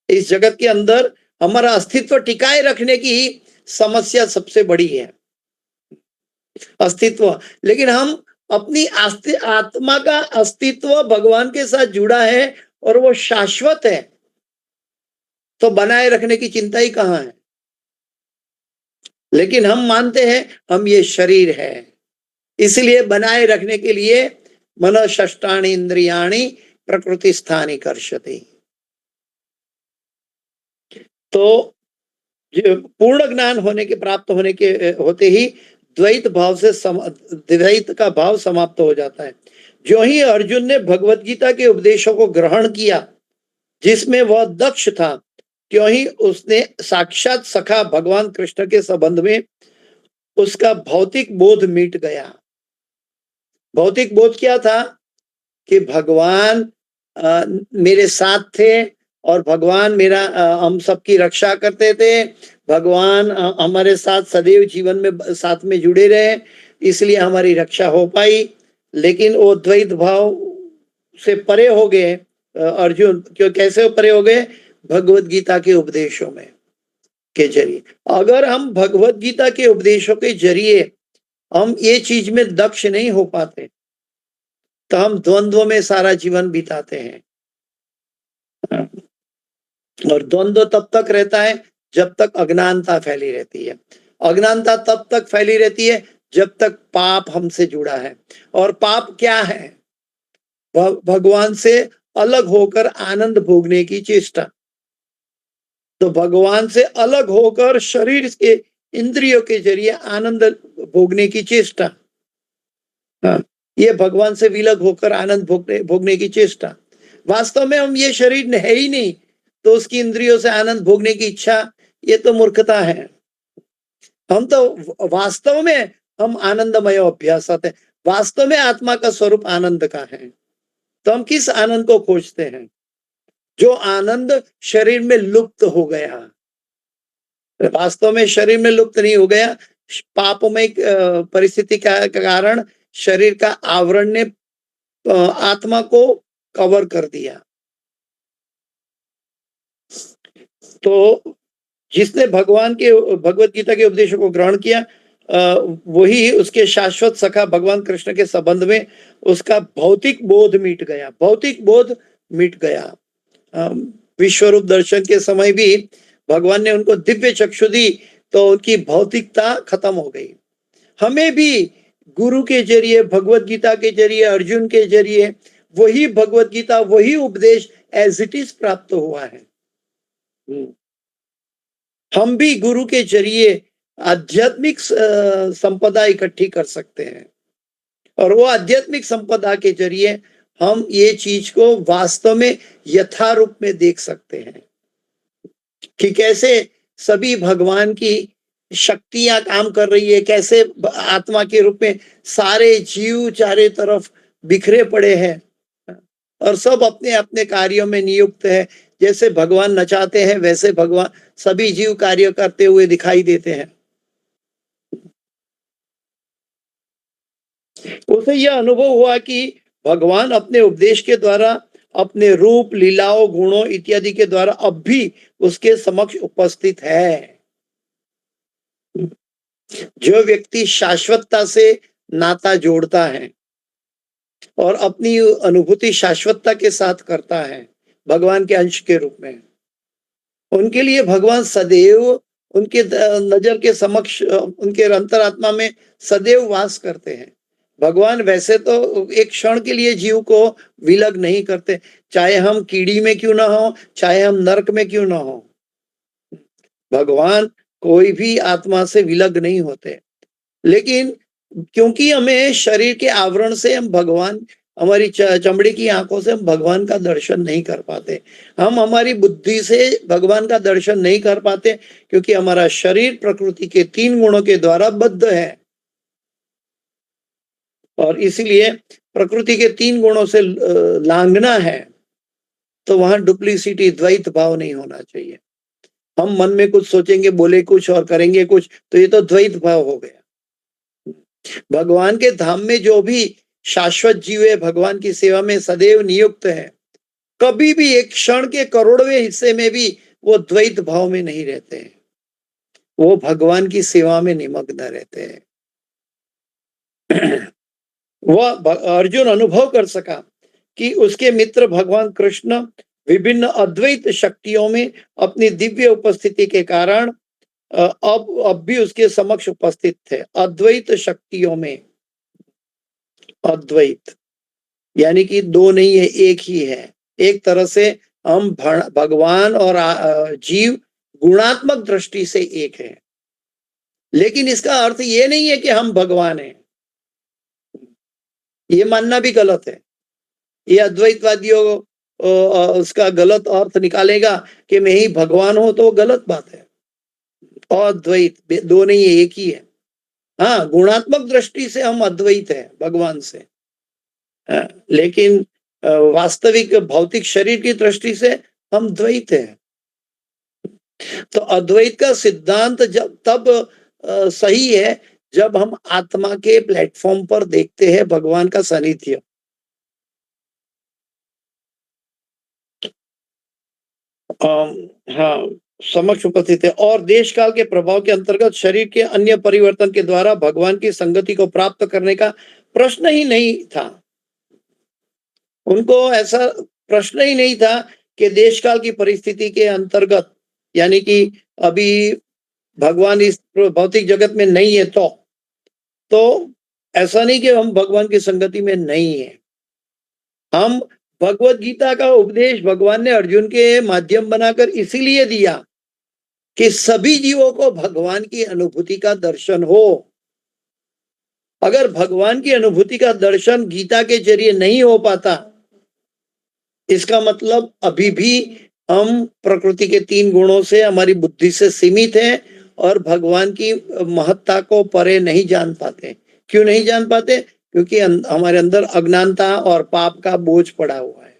इस जगत के अंदर हमारा अस्तित्व टिकाए रखने की समस्या सबसे बड़ी है, अस्तित्व। लेकिन हम अपनी आत्मा का अस्तित्व भगवान के साथ जुड़ा है और वो शाश्वत है, तो बनाए रखने की चिंता ही कहां है? लेकिन हम मानते हैं हम ये शरीर है, इसलिए बनाए रखने के लिए मन षष्ठानि इंद्रियाणि प्रकृति स्थानी कर्षति। तो पूर्ण ज्ञान होने के प्राप्त होने के होते ही द्वैत भाव से द्वैत का भाव समाप्त हो जाता है। जो ही अर्जुन ने भगवत गीता के उपदेशों को ग्रहण किया जिसमें वह दक्ष था, क्यों ही उसने साक्षात सखा भगवान कृष्ण के संबंध में उसका भौतिक बोध मिट गया। भौतिक बोध क्या था? कि भगवान मेरे साथ थे, और भगवान मेरा हम सबकी रक्षा करते थे, भगवान हमारे साथ सदैव जीवन में साथ में जुड़े रहे, इसलिए हमारी रक्षा हो पाई। लेकिन वो द्वैत भाव से परे हो गए अर्जुन। क्यों, कैसे परे हो गए? भगवत गीता के उपदेशों में के जरिए। अगर हम भगवत गीता के उपदेशों के जरिए हम ये चीज में दक्ष नहीं हो पाते तो हम द्वंद्व में सारा जीवन बिताते हैं, और द्वंद्व तब तक रहता है जब तक अज्ञानता फैली रहती है। अज्ञानता तब तक फैली रहती है जब तक पाप हमसे जुड़ा है। और पाप क्या है? भगवान से अलग होकर आनंद भोगने की चेष्टा। तो भगवान से अलग होकर शरीर के इंद्रियों के जरिए आनंद भोगने की चेष्टा। हाँ, ये भगवान से विलग होकर आनंद भोगने की चेष्टा। वास्तव में हम ये शरीर है ही नहीं, तो उसकी इंद्रियों से आनंद भोगने की इच्छा, ये तो मूर्खता है। हम तो वास्तव में हम आनंदमय अभ्यास है। वास्तव में आत्मा का स्वरूप आनंद का है। तो हम किस आनंद को खोजते हैं? जो आनंद शरीर में लुप्त हो गया। वास्तव में शरीर में लुप्त नहीं हो गया, पापमय परिस्थिति का कारण शरीर का आवरण ने आत्मा को कवर कर दिया। तो जिसने भगवान के भगवत गीता के उपदेशों को ग्रहण किया, वही उसके शाश्वत सखा भगवान कृष्ण के संबंध में उसका भौतिक बोध मिट गया। भौतिक बोध मिट गया। विश्वरूप दर्शन के समय भी भगवान ने उनको दिव्य चक्षु दी, तो उनकी भौतिकता खत्म हो गई। हमें भी गुरु के जरिए, भगवत गीता के जरिए, अर्जुन के जरिए वही भगवत गीता, वही उपदेश एज इट इज प्राप्त हुआ है। हम भी गुरु के जरिए आध्यात्मिक संपदा इकट्ठी कर सकते हैं, और वो आध्यात्मिक संपदा के जरिए हम ये चीज को वास्तव में यथारूप में देख सकते हैं कि कैसे सभी भगवान की शक्तियां काम कर रही है, कैसे आत्मा के रूप में सारे जीव चारे तरफ बिखरे पड़े हैं और सब अपने अपने कार्यों में नियुक्त है। जैसे भगवान नचाते हैं, वैसे भगवान सभी जीव कार्य करते हुए दिखाई देते हैं। उसे यह अनुभव हुआ कि भगवान अपने उपदेश के द्वारा, अपने रूप, लीलाओं, गुणों इत्यादि के द्वारा अब भी उसके समक्ष उपस्थित है। जो व्यक्ति शाश्वतता से नाता जोड़ता है और अपनी अनुभूति शाश्वतता के साथ करता है भगवान के अंश के रूप में, उनके लिए भगवान सदैव उनके नजर के समक्ष, उनके अंतरात्मा में सदैव वास करते हैं। भगवान वैसे तो एक क्षण के लिए जीव को विलग नहीं करते, चाहे हम कीड़ी में क्यों ना हो, चाहे हम नरक में क्यों ना हो। भगवान कोई भी आत्मा से विलग नहीं होते, लेकिन क्योंकि हमें शरीर के आवरण से हम भगवान, हमारी चमड़ी की आंखों से हम भगवान का दर्शन नहीं कर पाते, हम हमारी बुद्धि से भगवान का दर्शन नहीं कर पाते, क्योंकि हमारा शरीर प्रकृति के 3 गुणों के द्वारा बद्ध है। और इसीलिए प्रकृति के 3 गुणों से लांघना है, तो वहां डुप्लीसिटी, द्वैत भाव नहीं होना चाहिए। हम मन में कुछ सोचेंगे, बोले कुछ और करेंगे कुछ, तो ये तो द्वैत भाव हो गया। भगवान के धाम में जो भी शाश्वत जीव है, भगवान की सेवा में सदैव नियुक्त है, कभी भी एक क्षण के करोड़वें हिस्से में भी वो द्वैत भाव में नहीं रहते हैं, वो भगवान की सेवा में निमग्न रहते हैं। वह अर्जुन अनुभव कर सका कि उसके मित्र भगवान कृष्ण विभिन्न अद्वैत शक्तियों में अपनी दिव्य उपस्थिति के कारण अब भी उसके समक्ष उपस्थित थे। अद्वैत शक्तियों में, अद्वैत यानी कि 2 नहीं है, एक ही है। एक तरह से हम भगवान और जीव गुणात्मक दृष्टि से एक है, लेकिन इसका अर्थ ये नहीं है कि हम भगवान हैं। ये मानना भी गलत है। ये अद्वैतवादियों उसका गलत अर्थ निकालेगा कि मैं ही भगवान हूं, तो वो गलत बात है। अद्वैत 2 नहीं है, एक ही है। हाँ, गुणात्मक दृष्टि से हम अद्वैत है भगवान से, लेकिन वास्तविक भौतिक शरीर की दृष्टि से हम द्वैत है। तो अद्वैत का सिद्धांत जब तब सही है जब हम आत्मा के प्लेटफॉर्म पर देखते हैं भगवान का सानिध्य। हाँ, समक्ष उपस्थित है, और देश काल के प्रभाव के अंतर्गत शरीर के अन्य परिवर्तन के द्वारा भगवान की संगति को प्राप्त करने का प्रश्न ही नहीं था। उनको ऐसा प्रश्न ही नहीं था कि देश काल की परिस्थिति के अंतर्गत, यानी कि अभी भगवान इस भौतिक जगत में नहीं है तो ऐसा नहीं कि हम भगवान की संगति में नहीं है। हम भगवत गीता का उपदेश भगवान ने अर्जुन के माध्यम बनाकर इसीलिए दिया कि सभी जीवों को भगवान की अनुभूति का दर्शन हो। अगर भगवान की अनुभूति का दर्शन गीता के जरिए नहीं हो पाता, इसका मतलब अभी भी हम प्रकृति के 3 गुणों से, हमारी बुद्धि से सीमित हैं और भगवान की महत्ता को परे नहीं जान पाते। क्यों नहीं जान पाते? क्योंकि हमारे अंदर अज्ञानता और पाप का बोझ पड़ा हुआ है।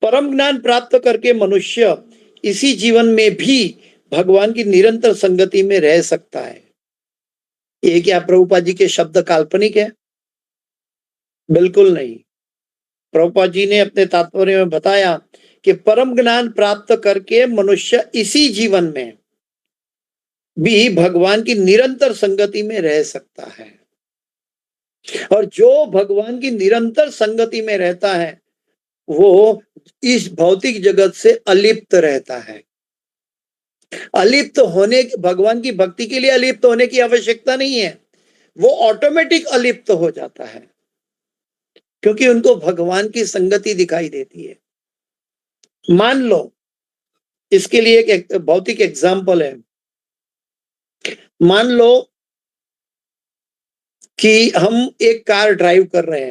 परम ज्ञान प्राप्त करके मनुष्य इसी जीवन में भी भगवान की निरंतर संगति में रह सकता है। ये क्या प्रभुपाद जी के शब्द काल्पनिक है? बिल्कुल नहीं। प्रभुपाद जी ने अपने तात्पर्य में बताया कि परम ज्ञान प्राप्त करके मनुष्य इसी जीवन में भी भगवान की निरंतर संगति में रह सकता है। और जो भगवान की निरंतर संगति में रहता है वो इस भौतिक जगत से अलिप्त रहता है। अलिप्त होने, भगवान की भक्ति के लिए अलिप्त होने की आवश्यकता नहीं है, वो ऑटोमेटिक अलिप्त हो जाता है क्योंकि उनको भगवान की संगति दिखाई देती है। मान लो, इसके लिए एक भौतिक एग्जाम्पल है। मान लो कि हम एक कार ड्राइव कर रहे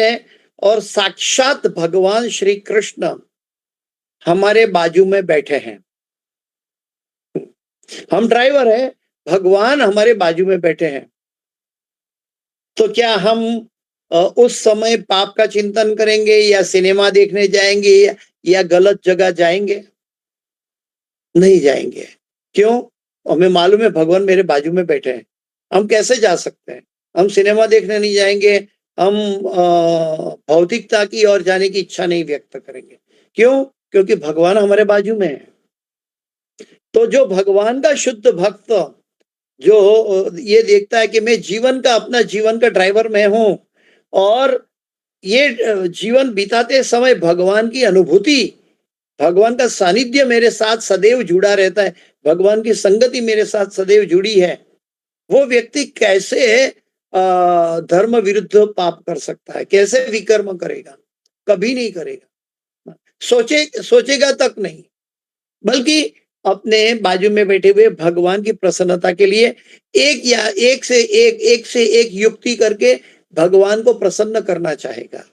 हैं और साक्षात भगवान श्री कृष्ण हमारे बाजू में बैठे हैं। हम ड्राइवर हैं, भगवान हमारे बाजू में बैठे हैं। तो क्या हम उस समय पाप का चिंतन करेंगे या सिनेमा देखने जाएंगे या गलत जगह जाएंगे? नहीं जाएंगे। क्यों? हमें मालूम है भगवान मेरे बाजू में बैठे हैं। हम कैसे जा सकते हैं? हम सिनेमा देखने नहीं जाएंगे, हम भौतिकता की ओर जाने की इच्छा नहीं व्यक्त करेंगे। क्यों? क्योंकि भगवान हमारे बाजू में है। तो जो भगवान का शुद्ध भक्त जो ये देखता है कि मैं अपना जीवन का ड्राइवर मैं हूं और ये जीवन बिताते समय भगवान की अनुभूति, भगवान का सानिध्य मेरे साथ सदैव जुड़ा रहता है, भगवान की संगति मेरे साथ सदैव जुड़ी है, वो व्यक्ति कैसे धर्म विरुद्ध पाप कर सकता है? कैसे विकर्म करेगा? कभी नहीं करेगा। सोचेगा तक नहीं, बल्कि अपने बाजू में बैठे हुए भगवान की प्रसन्नता के लिए एक से एक युक्ति करके भगवान को प्रसन्न करना चाहेगा।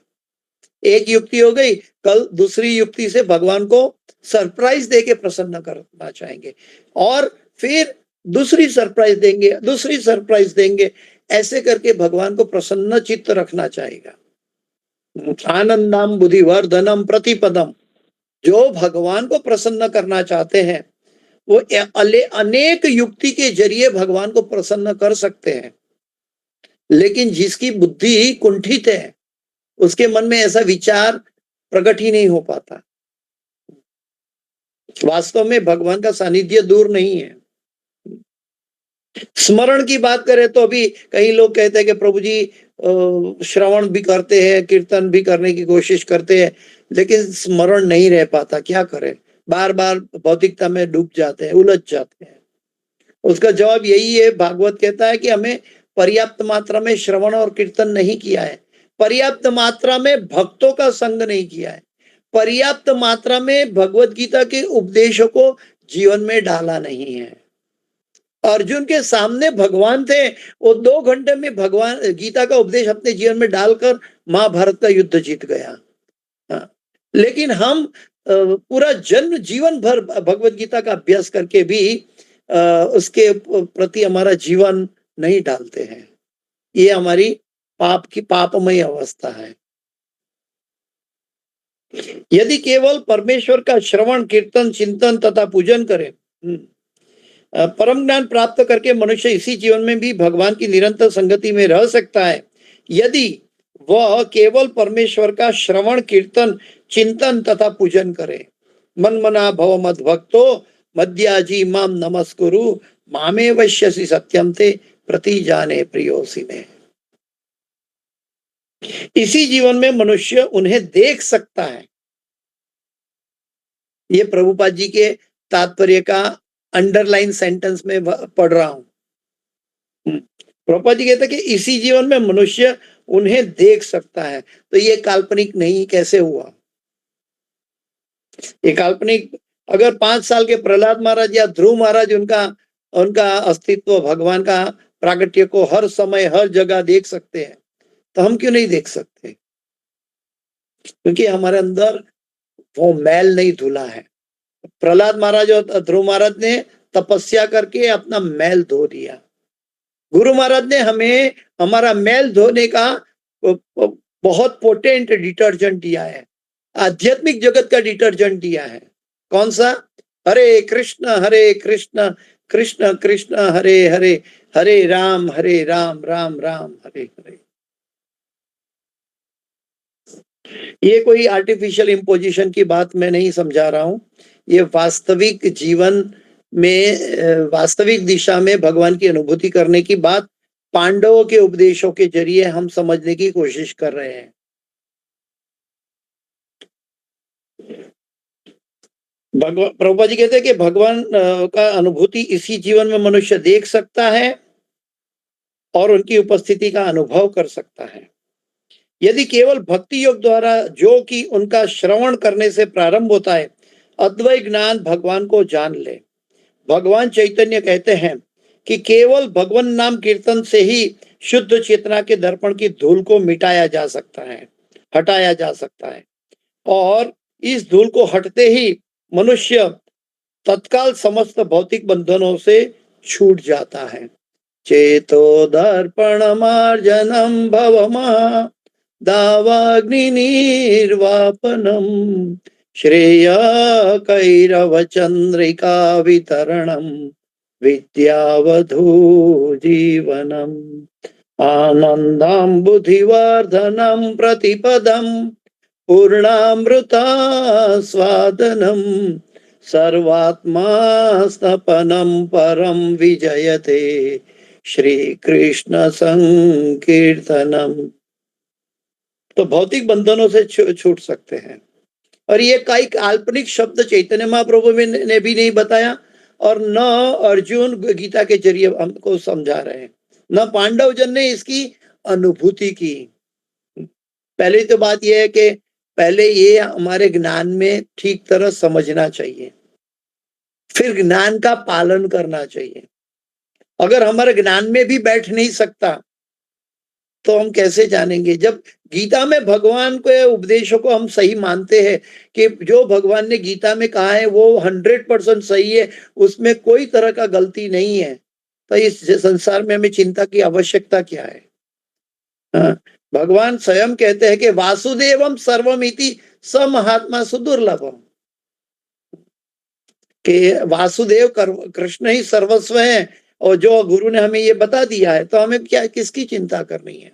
एक युक्ति हो गई, कल दूसरी युक्ति से भगवान को सरप्राइज देके प्रसन्न करना चाहेंगे और फिर दूसरी सरप्राइज देंगे। ऐसे करके भगवान को प्रसन्न चित्त रखना चाहेगा। आनंदम बुद्धिवर्धनम प्रतिपदम, जो भगवान को प्रसन्न करना चाहते हैं वो अनेक युक्ति के जरिए भगवान को प्रसन्न कर सकते हैं, लेकिन जिसकी बुद्धि कुंठित है उसके मन में ऐसा विचार प्रकट ही नहीं हो पाता। वास्तव में भगवान का सानिध्य दूर नहीं है। स्मरण की बात करें तो अभी कई लोग कहते हैं कि प्रभु जी श्रवण भी करते हैं, कीर्तन भी करने की कोशिश करते हैं, लेकिन स्मरण नहीं रह पाता। क्या करें? बार बार भौतिकता में डूब जाते हैं, उलझ जाते हैं। उसका जवाब यही है, भागवत कहता है कि हमें पर्याप्त मात्रा में श्रवण और कीर्तन नहीं किया है, पर्याप्त मात्रा में भक्तों का संग नहीं किया है, पर्याप्त मात्रा में भगवत गीता के उपदेशों को जीवन में डाला नहीं है। अर्जुन के सामने भगवान थे, वो 2 घंटे में भगवान गीता का उपदेश अपने जीवन में डालकर महाभारत का युद्ध जीत गया। लेकिन हम पूरा जीवन भर भगवत गीता का अभ्यास करके भी उसके प्रति हमारा जीवन नहीं डालते हैं। ये हमारी पापमय अवस्था है। यदि केवल परमेश्वर का श्रवण, कीर्तन, चिंतन तथा पूजन करें, परम ज्ञान प्राप्त करके मनुष्य इसी जीवन में भी भगवान की निरंतर संगति में रह सकता है। यदि वह केवल परमेश्वर का श्रवण, कीर्तन, चिंतन तथा पूजन करे। मन मना भव मद भक्तो मद्याजी माम नमस्कुरु मामे वश्यसि सत्यम ते प्रति जाने प्रियोसी में। इसी जीवन में मनुष्य उन्हें देख सकता है, ये प्रभुपाद जी के तात्पर्य का अंडरलाइन सेंटेंस में पढ़ रहा हूं। प्रभुपाद जी कहते हैं कि इसी जीवन में मनुष्य उन्हें देख सकता है, तो ये काल्पनिक नहीं कैसे हुआ? ये काल्पनिक, अगर 5 साल के प्रहलाद महाराज या ध्रुव महाराज उनका उनका अस्तित्व भगवान का प्राकट्य को हर समय हर जगह देख सकते हैं, तो हम क्यों नहीं देख सकते? क्योंकि हमारे अंदर वो मैल नहीं धुला है। प्रहलाद महाराज और ध्रुव महाराज ने तपस्या करके अपना मैल धो दिया। गुरु महाराज ने हमें हमारा मैल धोने का बहुत पोटेंट डिटर्जेंट दिया है, आध्यात्मिक जगत का डिटर्जेंट दिया है। कौन सा? हरे कृष्ण कृष्ण कृष्ण हरे हरे, हरे राम राम राम हरे हरे। ये कोई आर्टिफिशियल इम्पोजिशन की बात मैं नहीं समझा रहा हूं, ये वास्तविक जीवन में वास्तविक दिशा में भगवान की अनुभूति करने की बात पांडवों के उपदेशों के जरिए हम समझने की कोशिश कर रहे हैं। प्रभुपाद जी कहते हैं कि भगवान का अनुभूति इसी जीवन में मनुष्य देख सकता है और उनकी उपस्थिति का अनुभव कर सकता है। यदि केवल भक्ति योग द्वारा, जो कि उनका श्रवण करने से प्रारंभ होता है, अद्वैत ज्ञान भगवान को जान ले। भगवान चैतन्य कहते हैं कि केवल भगवान नाम कीर्तन से ही शुद्ध चेतना के दर्पण की धूल को मिटाया जा सकता है, हटाया जा सकता है, और इस धूल को हटते ही मनुष्य तत्काल समस्त भौतिक बंधनों से छूट जाता है। चेतो दर्पण मार्जनम भवमा दावाग्नि निर्वापनम श्रेय कैरव चंद्रिका वितरणम विद्यावधू जीवनम आनंदम बुद्धिवर्धनम प्रतिपदम पूर्णामृता स्वादनम सर्वात्मा स्तपनम परम विजयते श्री कृष्ण संकीर्तनम। तो भौतिक बंधनों से छूट सकते हैं, और ये कई काल्पनिक शब्द चैतन्य महाप्रभु ने भी नहीं बताया, और न अर्जुन गीता के जरिए हमको समझा रहे हैं, न पांडव जन ने इसकी अनुभूति की। पहली तो बात यह है कि पहले ये हमारे ज्ञान में ठीक तरह समझना चाहिए, फिर ज्ञान का पालन करना चाहिए। अगर हमारे ज्ञान में भी बैठ नहीं सकता तो हम कैसे जानेंगे? जब गीता में भगवान के उपदेशों को हम सही मानते हैं कि जो भगवान ने गीता में कहा है वो 100% सही है, उसमें कोई तरह का गलती नहीं है, तो इस संसार में हमें चिंता की आवश्यकता क्या है? हाँ, भगवान स्वयं कहते हैं कि वासुदेवम सर्वमिति स महात्मा सुदुर्लभम, कि वासुदेव कृष्ण ही सर्वस्व है, और जो गुरु ने हमें ये बता दिया है, तो हमें क्या किसकी चिंता करनी है?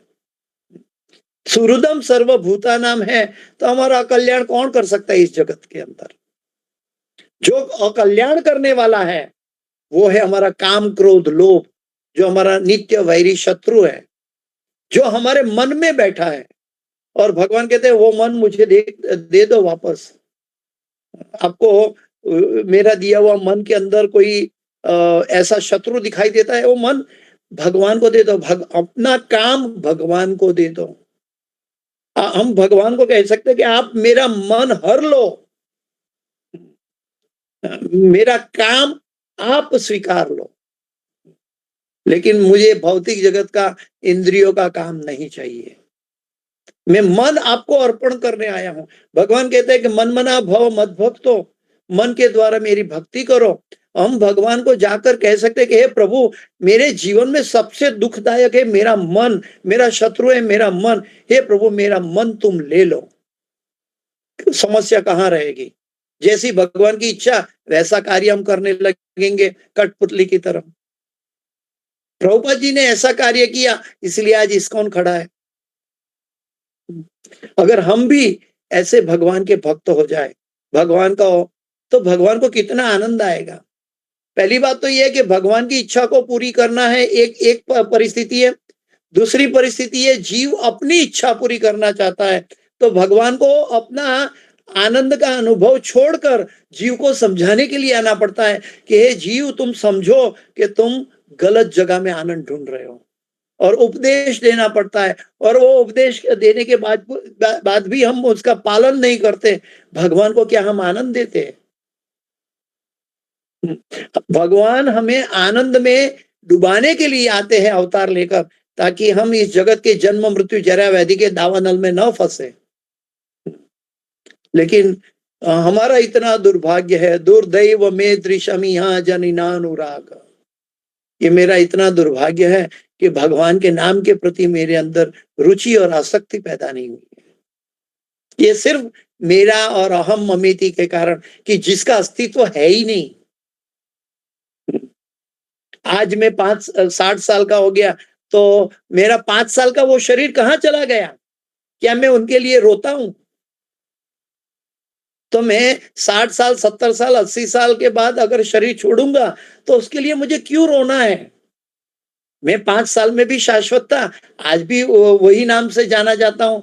सुहृदम सर्वभूता नाम है, तो हमारा अकल्याण कौन कर सकता है इस जगत के अंदर? जो अकल्याण करने वाला है वो है हमारा काम क्रोध लोभ, जो हमारा नित्य वैरी शत्रु है, जो हमारे मन में बैठा है। और भगवान कहते हैं वो मन मुझे दे दो वापस। आपको मेरा दिया हुआ मन के अंदर कोई ऐसा शत्रु दिखाई देता है, वो मन भगवान को दे दो, अपना काम भगवान को दे दो। हम भगवान को कह सकते हैं कि आप मेरा मन हर लो, मेरा काम आप स्वीकार लो, लेकिन मुझे भौतिक जगत का इंद्रियों का काम नहीं चाहिए। मैं मन आपको अर्पण करने आया हूं। भगवान कहते हैं कि मन मना भव मद भक्तो, मन के द्वारा मेरी भक्ति करो। हम भगवान को जाकर कह सकते हैं कि हे प्रभु, मेरे जीवन में सबसे दुखदायक है मेरा मन, मेरा शत्रु है मेरा मन, हे प्रभु मेरा मन तुम ले लो। समस्या कहाँ रहेगी? जैसी भगवान की इच्छा वैसा कार्य हम करने लगेंगे कठपुतली की तरह। प्रभुपाद जी ने ऐसा कार्य किया, इसलिए आज इस्कॉन खड़ा है। अगर हम भी ऐसे भगवान के भक्त हो जाए, भगवान का हो, तो भगवान को कितना आनंद आएगा। पहली बात तो यह है कि भगवान की इच्छा को पूरी करना है, एक परिस्थिति है। दूसरी परिस्थिति है जीव अपनी इच्छा पूरी करना चाहता है, तो भगवान को अपना आनंद का अनुभव छोड़कर जीव को समझाने के लिए आना पड़ता है कि हे जीव, तुम समझो कि तुम गलत जगह में आनंद ढूंढ रहे हो, और उपदेश देना पड़ता है। और वो उपदेश देने के बाद भी हम उसका पालन नहीं करते, भगवान को क्या हम आनंद देते हैं? भगवान हमें आनंद में डुबाने के लिए आते हैं अवतार लेकर, ताकि हम इस जगत के जन्म मृत्यु जरा व्याधि के दावानल में न फंसे। लेकिन हमारा इतना दुर्भाग्य है, दुर्दैव में दृशमी जनिनानुराग, ये मेरा इतना दुर्भाग्य है कि भगवान के नाम के प्रति मेरे अंदर रुचि और आसक्ति पैदा नहीं हुई है। ये सिर्फ मेरा और अहम ममेति के कारण, कि जिसका अस्तित्व है ही नहीं। आज मैं 60 साल का हो गया, तो मेरा 5 साल का वो शरीर कहाँ चला गया? क्या मैं उनके लिए रोता हूं? तो मैं 60 साल, 70 साल, 80 साल के बाद अगर शरीर छोड़ूंगा, तो उसके लिए मुझे क्यों रोना है? मैं 5 साल में भी शाश्वत था, आज भी वही नाम से जाना जाता हूं।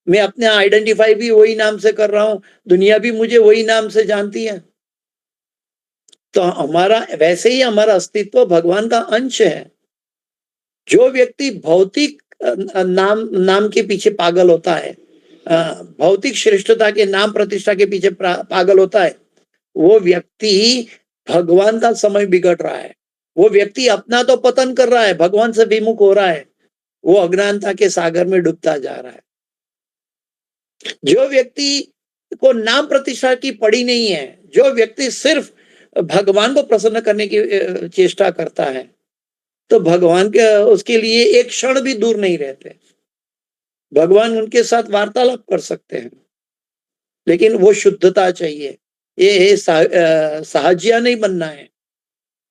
मैं अपने आइडेंटिफाई भी वही नाम से कर रहा हूं, दुनिया भी मुझे वही नाम से जानती है। तो हमारा वैसे ही हमारा अस्तित्व भगवान का अंश है। जो व्यक्ति भौतिक नाम के पीछे पागल होता है, भौतिक श्रेष्ठता के नाम प्रतिष्ठा के पीछे पागल होता है, वो व्यक्ति भगवान का समय बिगड़ रहा है। वो व्यक्ति अपना तो पतन कर रहा है, भगवान से विमुख हो रहा है, वो अज्ञानता के सागर में डूबता जा रहा है। जो व्यक्ति को नाम प्रतिष्ठा की पड़ी नहीं है, जो व्यक्ति सिर्फ भगवान को प्रसन्न करने की चेष्टा करता है, तो भगवान के उसके लिए एक क्षण भी दूर नहीं रहते। भगवान उनके साथ वार्तालाप कर सकते हैं, लेकिन वो शुद्धता चाहिए। ये साहजिया नहीं बनना है।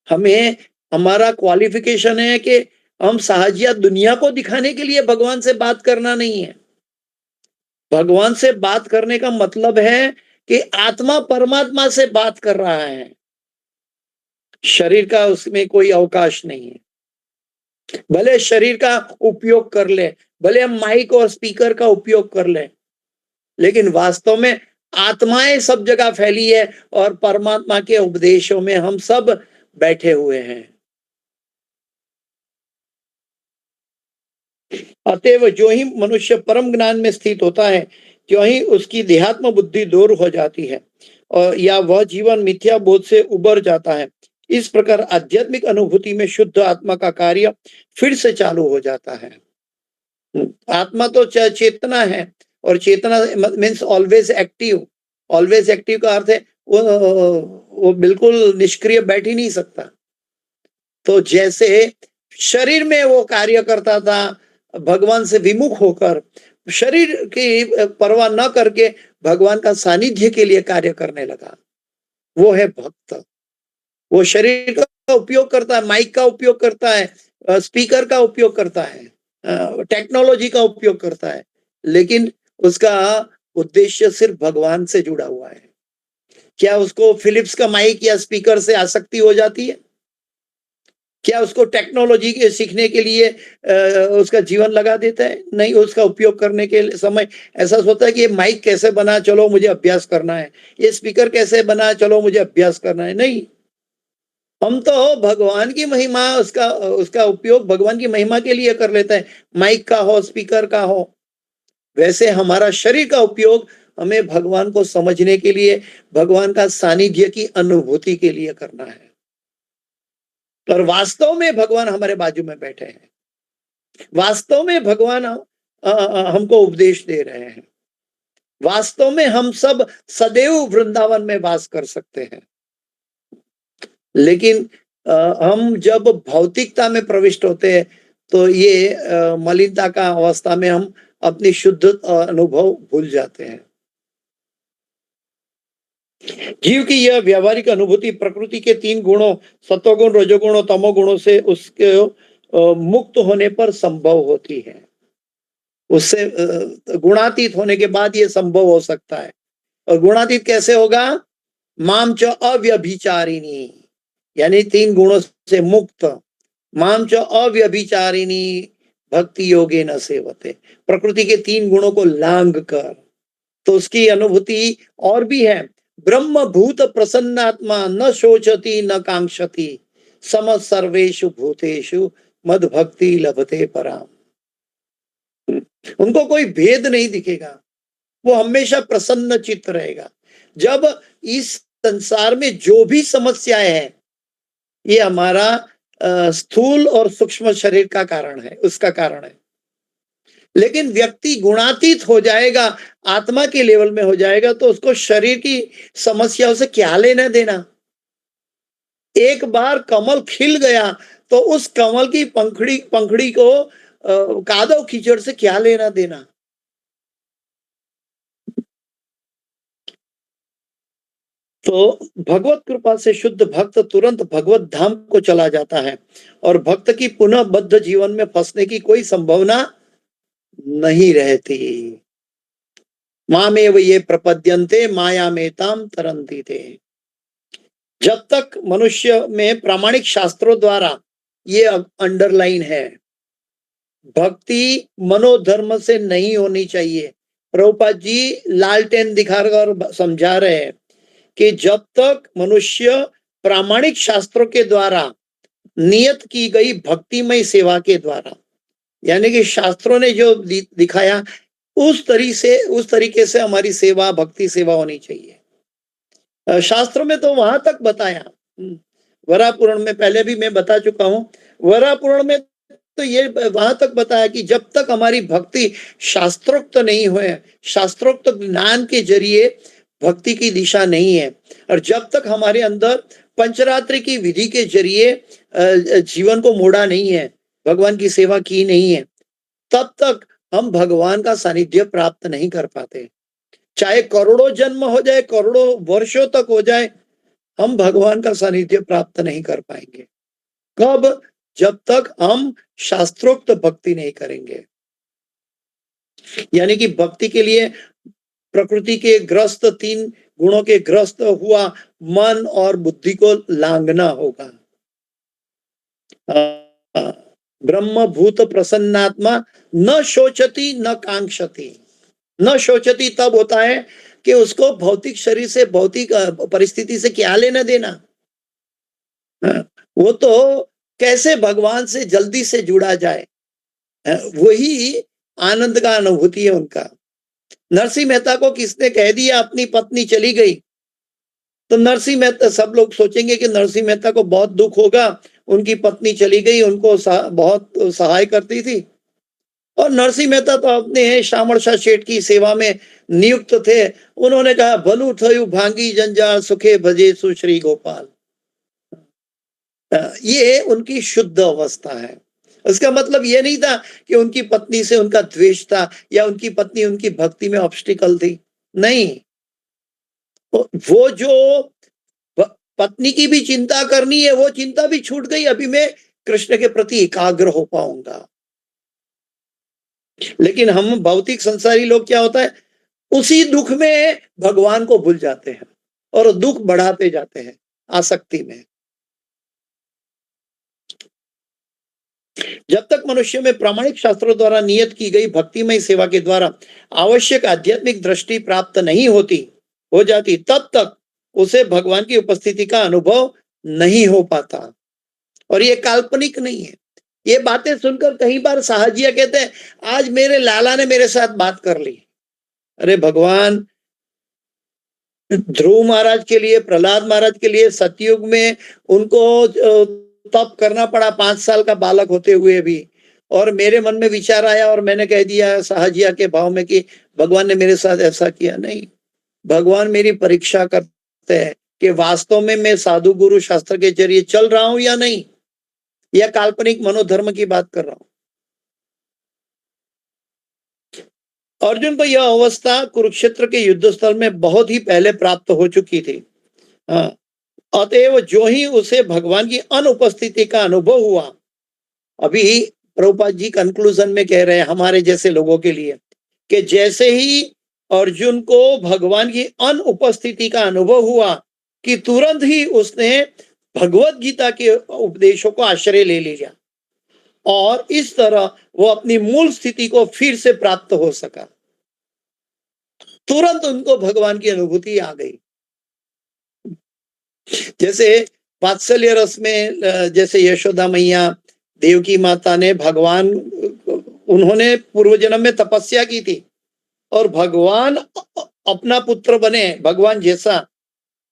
हमें, हमारा क्वालिफिकेशन है कि हम साहजिया दुनिया को दिखाने के लिए भगवान से बात करना नहीं है। भगवान से बात करने का मतलब है कि आत्मा परमात्मा से बात कर रहा है, शरीर का उसमें कोई अवकाश नहीं है। भले शरीर का उपयोग कर ले, भले हम माइक और स्पीकर का उपयोग कर ले, लेकिन वास्तव में आत्माएं सब जगह फैली है और परमात्मा के उपदेशों में हम सब बैठे हुए हैं। अतएव जो ही मनुष्य परम ज्ञान में स्थित होता है, त्यों ही उसकी देहात्म बुद्धि दूर हो जाती है, और या वह जीवन मिथ्या बोध से उबर जाता है। इस प्रकार आध्यात्मिक अनुभूति में शुद्ध आत्मा का कार्य फिर से चालू हो जाता है। आत्मा तो चेतना है, और चेतना means always active. Always active का अर्थ है वो बिल्कुल निष्क्रिय बैठ ही नहीं सकता। तो जैसे शरीर में वो कार्य करता था, भगवान से विमुख होकर, शरीर की परवाह न करके भगवान का सानिध्य के लिए कार्य करने लगा, वो है भक्त। वो शरीर का उपयोग करता है, माइक का उपयोग करता है, स्पीकर का उपयोग करता है, टेक्नोलॉजी का उपयोग करता है, लेकिन उसका उद्देश्य सिर्फ भगवान से जुड़ा हुआ है। क्या उसको फिलिप्स का माइक या स्पीकर से आसक्ति हो जाती है? क्या उसको टेक्नोलॉजी के सीखने के लिए उसका जीवन लगा देता है? नहीं। उसका उपयोग करने के समय ऐसा सोचता है कि ये माइक कैसे बना, चलो मुझे अभ्यास करना है, ये स्पीकर कैसे बना, चलो मुझे अभ्यास करना है। नहीं, हम तो भगवान की महिमा, उसका उपयोग भगवान की महिमा के लिए कर लेते हैं, माइक का हो, स्पीकर का हो। वैसे हमारा शरीर का उपयोग हमें भगवान को समझने के लिए, भगवान का सानिध्य की अनुभूति के लिए करना है। और वास्तव में भगवान हमारे बाजू में बैठे हैं, वास्तव में भगवान हमको उपदेश दे रहे हैं, वास्तव में हम सब सदैव वृंदावन में वास कर सकते हैं। लेकिन हम जब भौतिकता में प्रविष्ट होते हैं, तो ये मलिनता का अवस्था में हम अपनी शुद्ध अनुभव भूल जाते हैं। जीव की यह व्यावहारिक अनुभूति प्रकृति के 3 गुणों, सत्वगुण, रजोगुण और तमोगुणों से उसके मुक्त होने पर संभव होती है। उससे गुणातीत होने के बाद ये संभव हो सकता है। और गुणातीत कैसे होगा? माम च अव्यभिचारिणी, यानी 3 गुणों से मुक्त। माम च अव्यभिचारिणी भक्ति योगे न सेवते, प्रकृति के 3 गुणों को लांग कर, तो उसकी अनुभूति और भी है। ब्रह्म भूत प्रसन्नात्मा न शोचति न कांक्षति सम सर्वेषु भूतेषु मद भक्ति लभते पराम। उनको कोई भेद नहीं दिखेगा, वो हमेशा प्रसन्न चित्त रहेगा। जब इस संसार में जो भी समस्याएं हैं, ये हमारा स्थूल और सूक्ष्म शरीर का कारण है, उसका कारण है। लेकिन व्यक्ति गुणातीत हो जाएगा, आत्मा के लेवल में हो जाएगा, तो उसको शरीर की समस्याओं से क्या लेना देना। एक बार कमल खिल गया तो उस कमल की पंखड़ी को कादव कीचड़ से क्या लेना देना। तो भगवत कृपा से शुद्ध भक्त तुरंत भगवत धाम को चला जाता है और भक्त की पुनः बद्ध जीवन में फंसने की कोई संभावना नहीं रहती। मामेव ये प्रपद्यन्ते माया में ताम तरंती थे। जब तक मनुष्य में प्रामाणिक शास्त्रों द्वारा, ये अंडरलाइन है, भक्ति मनोधर्म से नहीं होनी चाहिए। प्रभुपाद जी लालटेन दिखाकर समझा रहे हैं कि जब तक मनुष्य प्रामाणिक शास्त्रों के द्वारा नियत की गई भक्तिमय सेवा के द्वारा, यानी कि शास्त्रों ने जो दिखाया उस तरीके से हमारी सेवा, भक्ति सेवा होनी चाहिए। शास्त्रों में तो वहां तक बताया, वरा पुराण में पहले भी मैं बता चुका हूं, वरा पुराण में तो ये वहां तक बताया कि जब तक हमारी भक्ति शास्त्रोक्त नहीं हुए, शास्त्रोक्त ज्ञान के जरिए भक्ति की दिशा नहीं है, और जब तक हमारे अंदर पंचरात्रि की विधि के जरिए जीवन को मोड़ा नहीं है, भगवान की सेवा की नहीं है, तब तक हम भगवान का सानिध्य प्राप्त नहीं कर पाते। चाहे करोड़ों जन्म हो जाए, करोड़ों वर्षों तक हो जाए, हम भगवान का सानिध्य प्राप्त नहीं कर पाएंगे। कब? जब तक हम शास्त्रोक्त भक्ति नहीं करेंगे। यानी कि भक्ति के लिए प्रकृति के ग्रस्त, 3 गुणों के ग्रस्त हुआ मन और बुद्धि को लांघना होगा। ब्रह्म भूत प्रसन्नात्मा न शोचति न कांक्षति। न शोचति तब होता है कि उसको भौतिक शरीर से, भौतिक परिस्थिति से क्या लेना देना। वो तो कैसे भगवान से जल्दी से जुड़ा जाए, वही आनंद का अनुभूति है उनका। नरसिंह मेहता को किसने कह दिया अपनी पत्नी चली गई, तो नरसिंह मेहता, सब लोग सोचेंगे कि नरसिंह मेहता को बहुत दुख होगा, उनकी पत्नी चली गई, उनको बहुत सहाय करती थी। और नरसिंह मेहता तो अपने शामल शाह सेठ की सेवा में नियुक्त थे। उन्होंने कहा भलू थयु भांगी जंजाल सुखे भजे सुश्री गोपाल। ये उनकी शुद्ध अवस्था है। उसका मतलब ये नहीं था कि उनकी पत्नी से उनका द्वेष था या उनकी पत्नी उनकी भक्ति में ऑब्स्टिकल थी, नहीं। वो जो पत्नी की भी चिंता करनी है, वो चिंता भी छूट गई, अभी मैं कृष्ण के प्रति एकाग्र हो पाऊंगा। लेकिन हम भौतिक संसारी लोग क्या होता है, उसी दुख में भगवान को भूल जाते हैं और दुख बढ़ाते जाते हैं आसक्ति में। जब तक मनुष्य में प्रामाणिक शास्त्रों द्वारा नियत की गई भक्तिमय सेवा के द्वारा आवश्यक आध्यात्मिक दृष्टि प्राप्त नहीं हो जाती, तब तक उसे भगवान की उपस्थिति का अनुभव नहीं हो पाता। और ये काल्पनिक नहीं है। ये बातें सुनकर कई बार साहजिया कहते हैं आज मेरे लाला ने मेरे साथ बात कर ली। अरे भगवान ध्रुव महाराज के लिए, प्रहलाद महाराज के लिए सतयुग में उनको तप करना पड़ा 5 साल का बालक होते हुए भी, और मेरे मन में विचार आया और मैंने कह दिया साहजिया के भाव में कि भगवान ने मेरे साथ ऐसा किया। नहीं, भगवान मेरी परीक्षा करते हैं कि वास्तव में मैं साधु गुरु शास्त्र के जरिए चल रहा हूं या नहीं, या काल्पनिक मनोधर्म की बात कर रहा हूं। अर्जुन को यह अवस्था कुरुक्षेत्र के युद्ध स्थल में बहुत ही पहले प्राप्त हो चुकी थी। अतएव जो ही उसे भगवान की अनुपस्थिति का अनुभव हुआ, अभी प्रभुपाद जी कंक्लूजन में कह रहे हैं हमारे जैसे लोगों के लिए कि जैसे ही अर्जुन को भगवान की अनुपस्थिति का अनुभव हुआ कि तुरंत ही उसने भगवत गीता के उपदेशों को आश्रय ले लिया और इस तरह वो अपनी मूल स्थिति को फिर से प्राप्त हो सका। तुरंत उनको भगवान की अनुभूति आ गई। जैसे वात्सल्य रस में जैसे यशोदा मैया, देवकी माता ने भगवान, उन्होंने पूर्व जन्म में तपस्या की थी और भगवान अपना पुत्र बने, भगवान जैसा,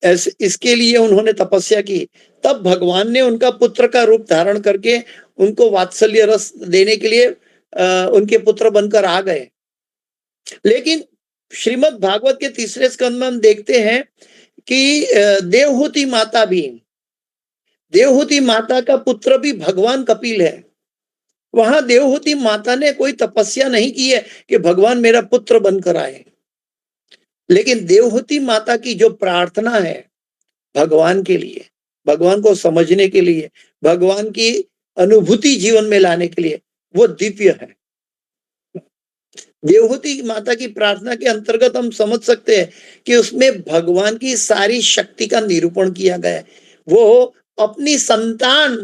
ऐसे इसके लिए उन्होंने तपस्या की। तब भगवान ने उनका पुत्र का रूप धारण करके उनको वात्सल्य रस देने के लिए उनके पुत्र बनकर आ गए। लेकिन श्रीमद् भागवत के तीसरे स्कंद में हम देखते हैं कि देवहूति माता भी, देवहूति माता का पुत्र भी भगवान कपिल है। वहां देवहूति माता ने कोई तपस्या नहीं की है कि भगवान मेरा पुत्र बनकर आए, लेकिन देवहूति माता की जो प्रार्थना है भगवान के लिए, भगवान को समझने के लिए, भगवान की अनुभूति जीवन में लाने के लिए, वो दिव्य है। देवहूति माता की प्रार्थना के अंतर्गत हम समझ सकते हैं कि उसमें भगवान की सारी शक्ति का निरूपण किया गया है। वो अपनी संतान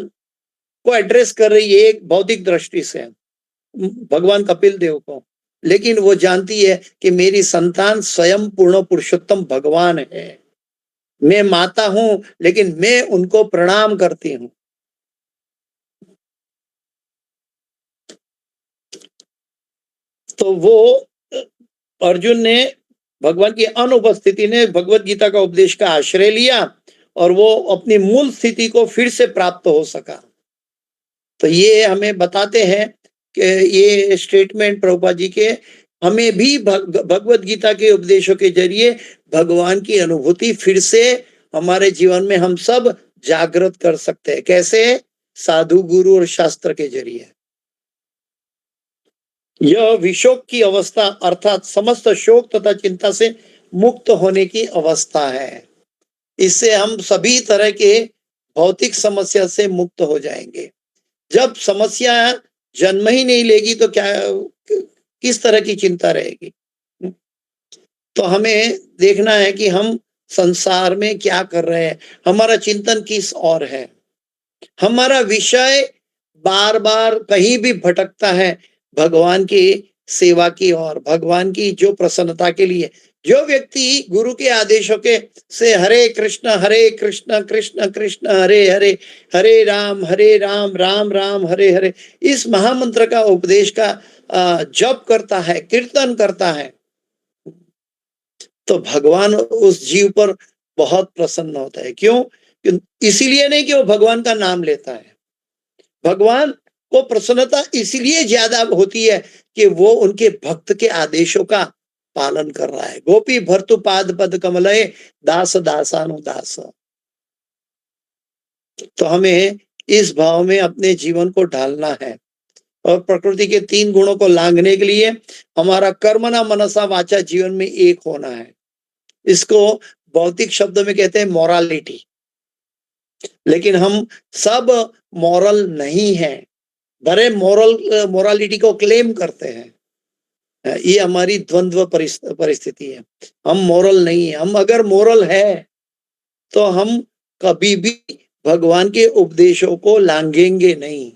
को एड्रेस कर रही है एक भौतिक दृष्टि से, भगवान कपिल देव को, लेकिन वो जानती है कि मेरी संतान स्वयं पूर्ण पुरुषोत्तम भगवान है। मैं माता हूं, लेकिन मैं उनको प्रणाम करती हूं। तो वो अर्जुन ने भगवान की अनुपस्थिति ने भगवत गीता का उपदेश का आश्रय लिया और वो अपनी मूल स्थिति को फिर से प्राप्त हो सका। तो ये हमें बताते हैं कि ये स्टेटमेंट प्रभुपाद जी के, हमें भी भगवत गीता के उपदेशों के जरिए भगवान की अनुभूति फिर से हमारे जीवन में हम सब जागृत कर सकते हैं। कैसे? साधु, गुरु और शास्त्र के जरिए। यह विशोक की अवस्था अर्थात समस्त शोक तथा चिंता से मुक्त होने की अवस्था है। इससे हम सभी तरह के भौतिक समस्या से मुक्त हो जाएंगे। जब समस्या जन्म ही नहीं लेगी तो क्या, किस तरह की चिंता रहेगी? तो हमें देखना है कि हम संसार में क्या कर रहे हैं, हमारा चिंतन किस ओर है। हमारा विषय बार बार कहीं भी भटकता है भगवान की सेवा की ओर, भगवान की जो प्रसन्नता के लिए। जो व्यक्ति गुरु के आदेशों के से हरे कृष्ण कृष्ण कृष्ण हरे हरे, हरे राम राम राम हरे हरे, इस महामंत्र का उपदेश का जप करता है, कीर्तन करता है, तो भगवान उस जीव पर बहुत प्रसन्न होता है। क्यों? इसीलिए नहीं कि वो भगवान का नाम लेता है, भगवान को प्रसन्नता इसलिए ज्यादा होती है कि वो उनके भक्त के आदेशों का पालन कर रहा है। गोपी भर्तु पाद पद कमलये दास दासानुदास। तो हमें इस भाव में अपने जीवन को ढालना है और प्रकृति के 3 गुणों को लांघने के लिए हमारा कर्मणा मनसा वाचा जीवन में एक होना है। इसको भौतिक शब्द में कहते हैं मोरालिटी, लेकिन हम सब मॉरल नहीं है, बड़े मोरालिटी को क्लेम करते हैं। ये हमारी द्वंद्व परिस्थिति है। हम मोरल नहीं है। हम अगर मोरल है तो हम कभी भी भगवान के उपदेशों को लांघेंगे नहीं,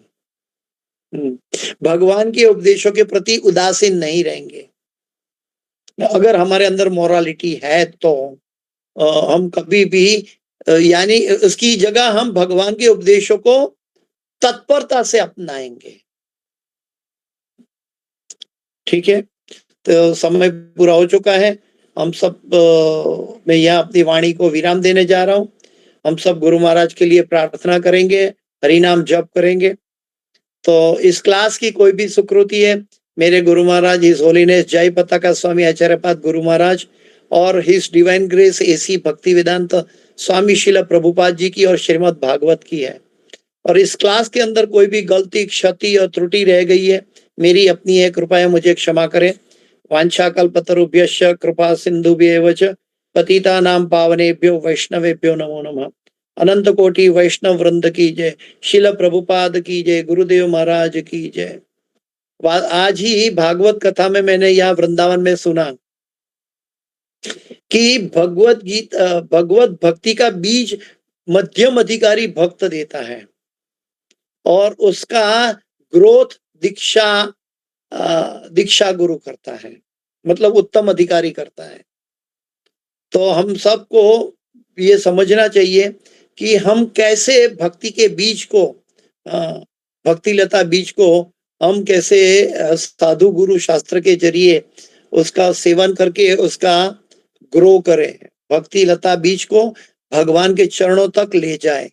भगवान के उपदेशों के प्रति उदासीन नहीं रहेंगे। अगर हमारे अंदर मोरालिटी है तो हम कभी भी यानी उसकी जगह हम भगवान के उपदेशों को तत्परता से अपनाएंगे। ठीक है, तो समय पूरा हो चुका है। हम सब मैं यहाँ अपनी वाणी को विराम देने जा रहा हूँ। हम सब गुरु महाराज के लिए प्रार्थना करेंगे, हरि नाम जप करेंगे। तो इस क्लास की कोई भी सुकृति है, मेरे गुरु महाराज हिज होलीनेस जय पताका स्वामी आचार्यपाद गुरु महाराज और हिज डिवाइन ग्रेस एसी भक्ति वेदांत स्वामी शिला प्रभुपाद जी की और श्रीमद् भागवत की है। और इस क्लास के अंदर कोई भी गलती, क्षति और त्रुटि रह गई है, मेरी अपनी है, कृपया मुझे क्षमा करें। वांछा कल्पतरुभ्यश्च कृपा सिंधुभ्येव च पतितानां पावनेभ्यो वैष्णवेभ्यो नमो नमः। अनंत कोटि वैष्णव वृंद की जय, शिल प्रभुपाद की जय, गुरुदेव महाराज की जय। आज ही भागवत कथा में मैंने यहाँ वृंदावन में सुना कि भगवत भक्ति का बीज मध्यम अधिकारी भक्त देता है और उसका ग्रोथ दीक्षा गुरु करता है। मतलब उत्तम अधिकारी करता है। तो हम सबको ये समझना चाहिए कि हम कैसे भक्ति के बीज को भक्ति लता बीज को हम कैसे साधु गुरु शास्त्र के जरिए उसका सेवन करके उसका ग्रो करें, भक्ति लता बीज को भगवान के चरणों तक ले जाए।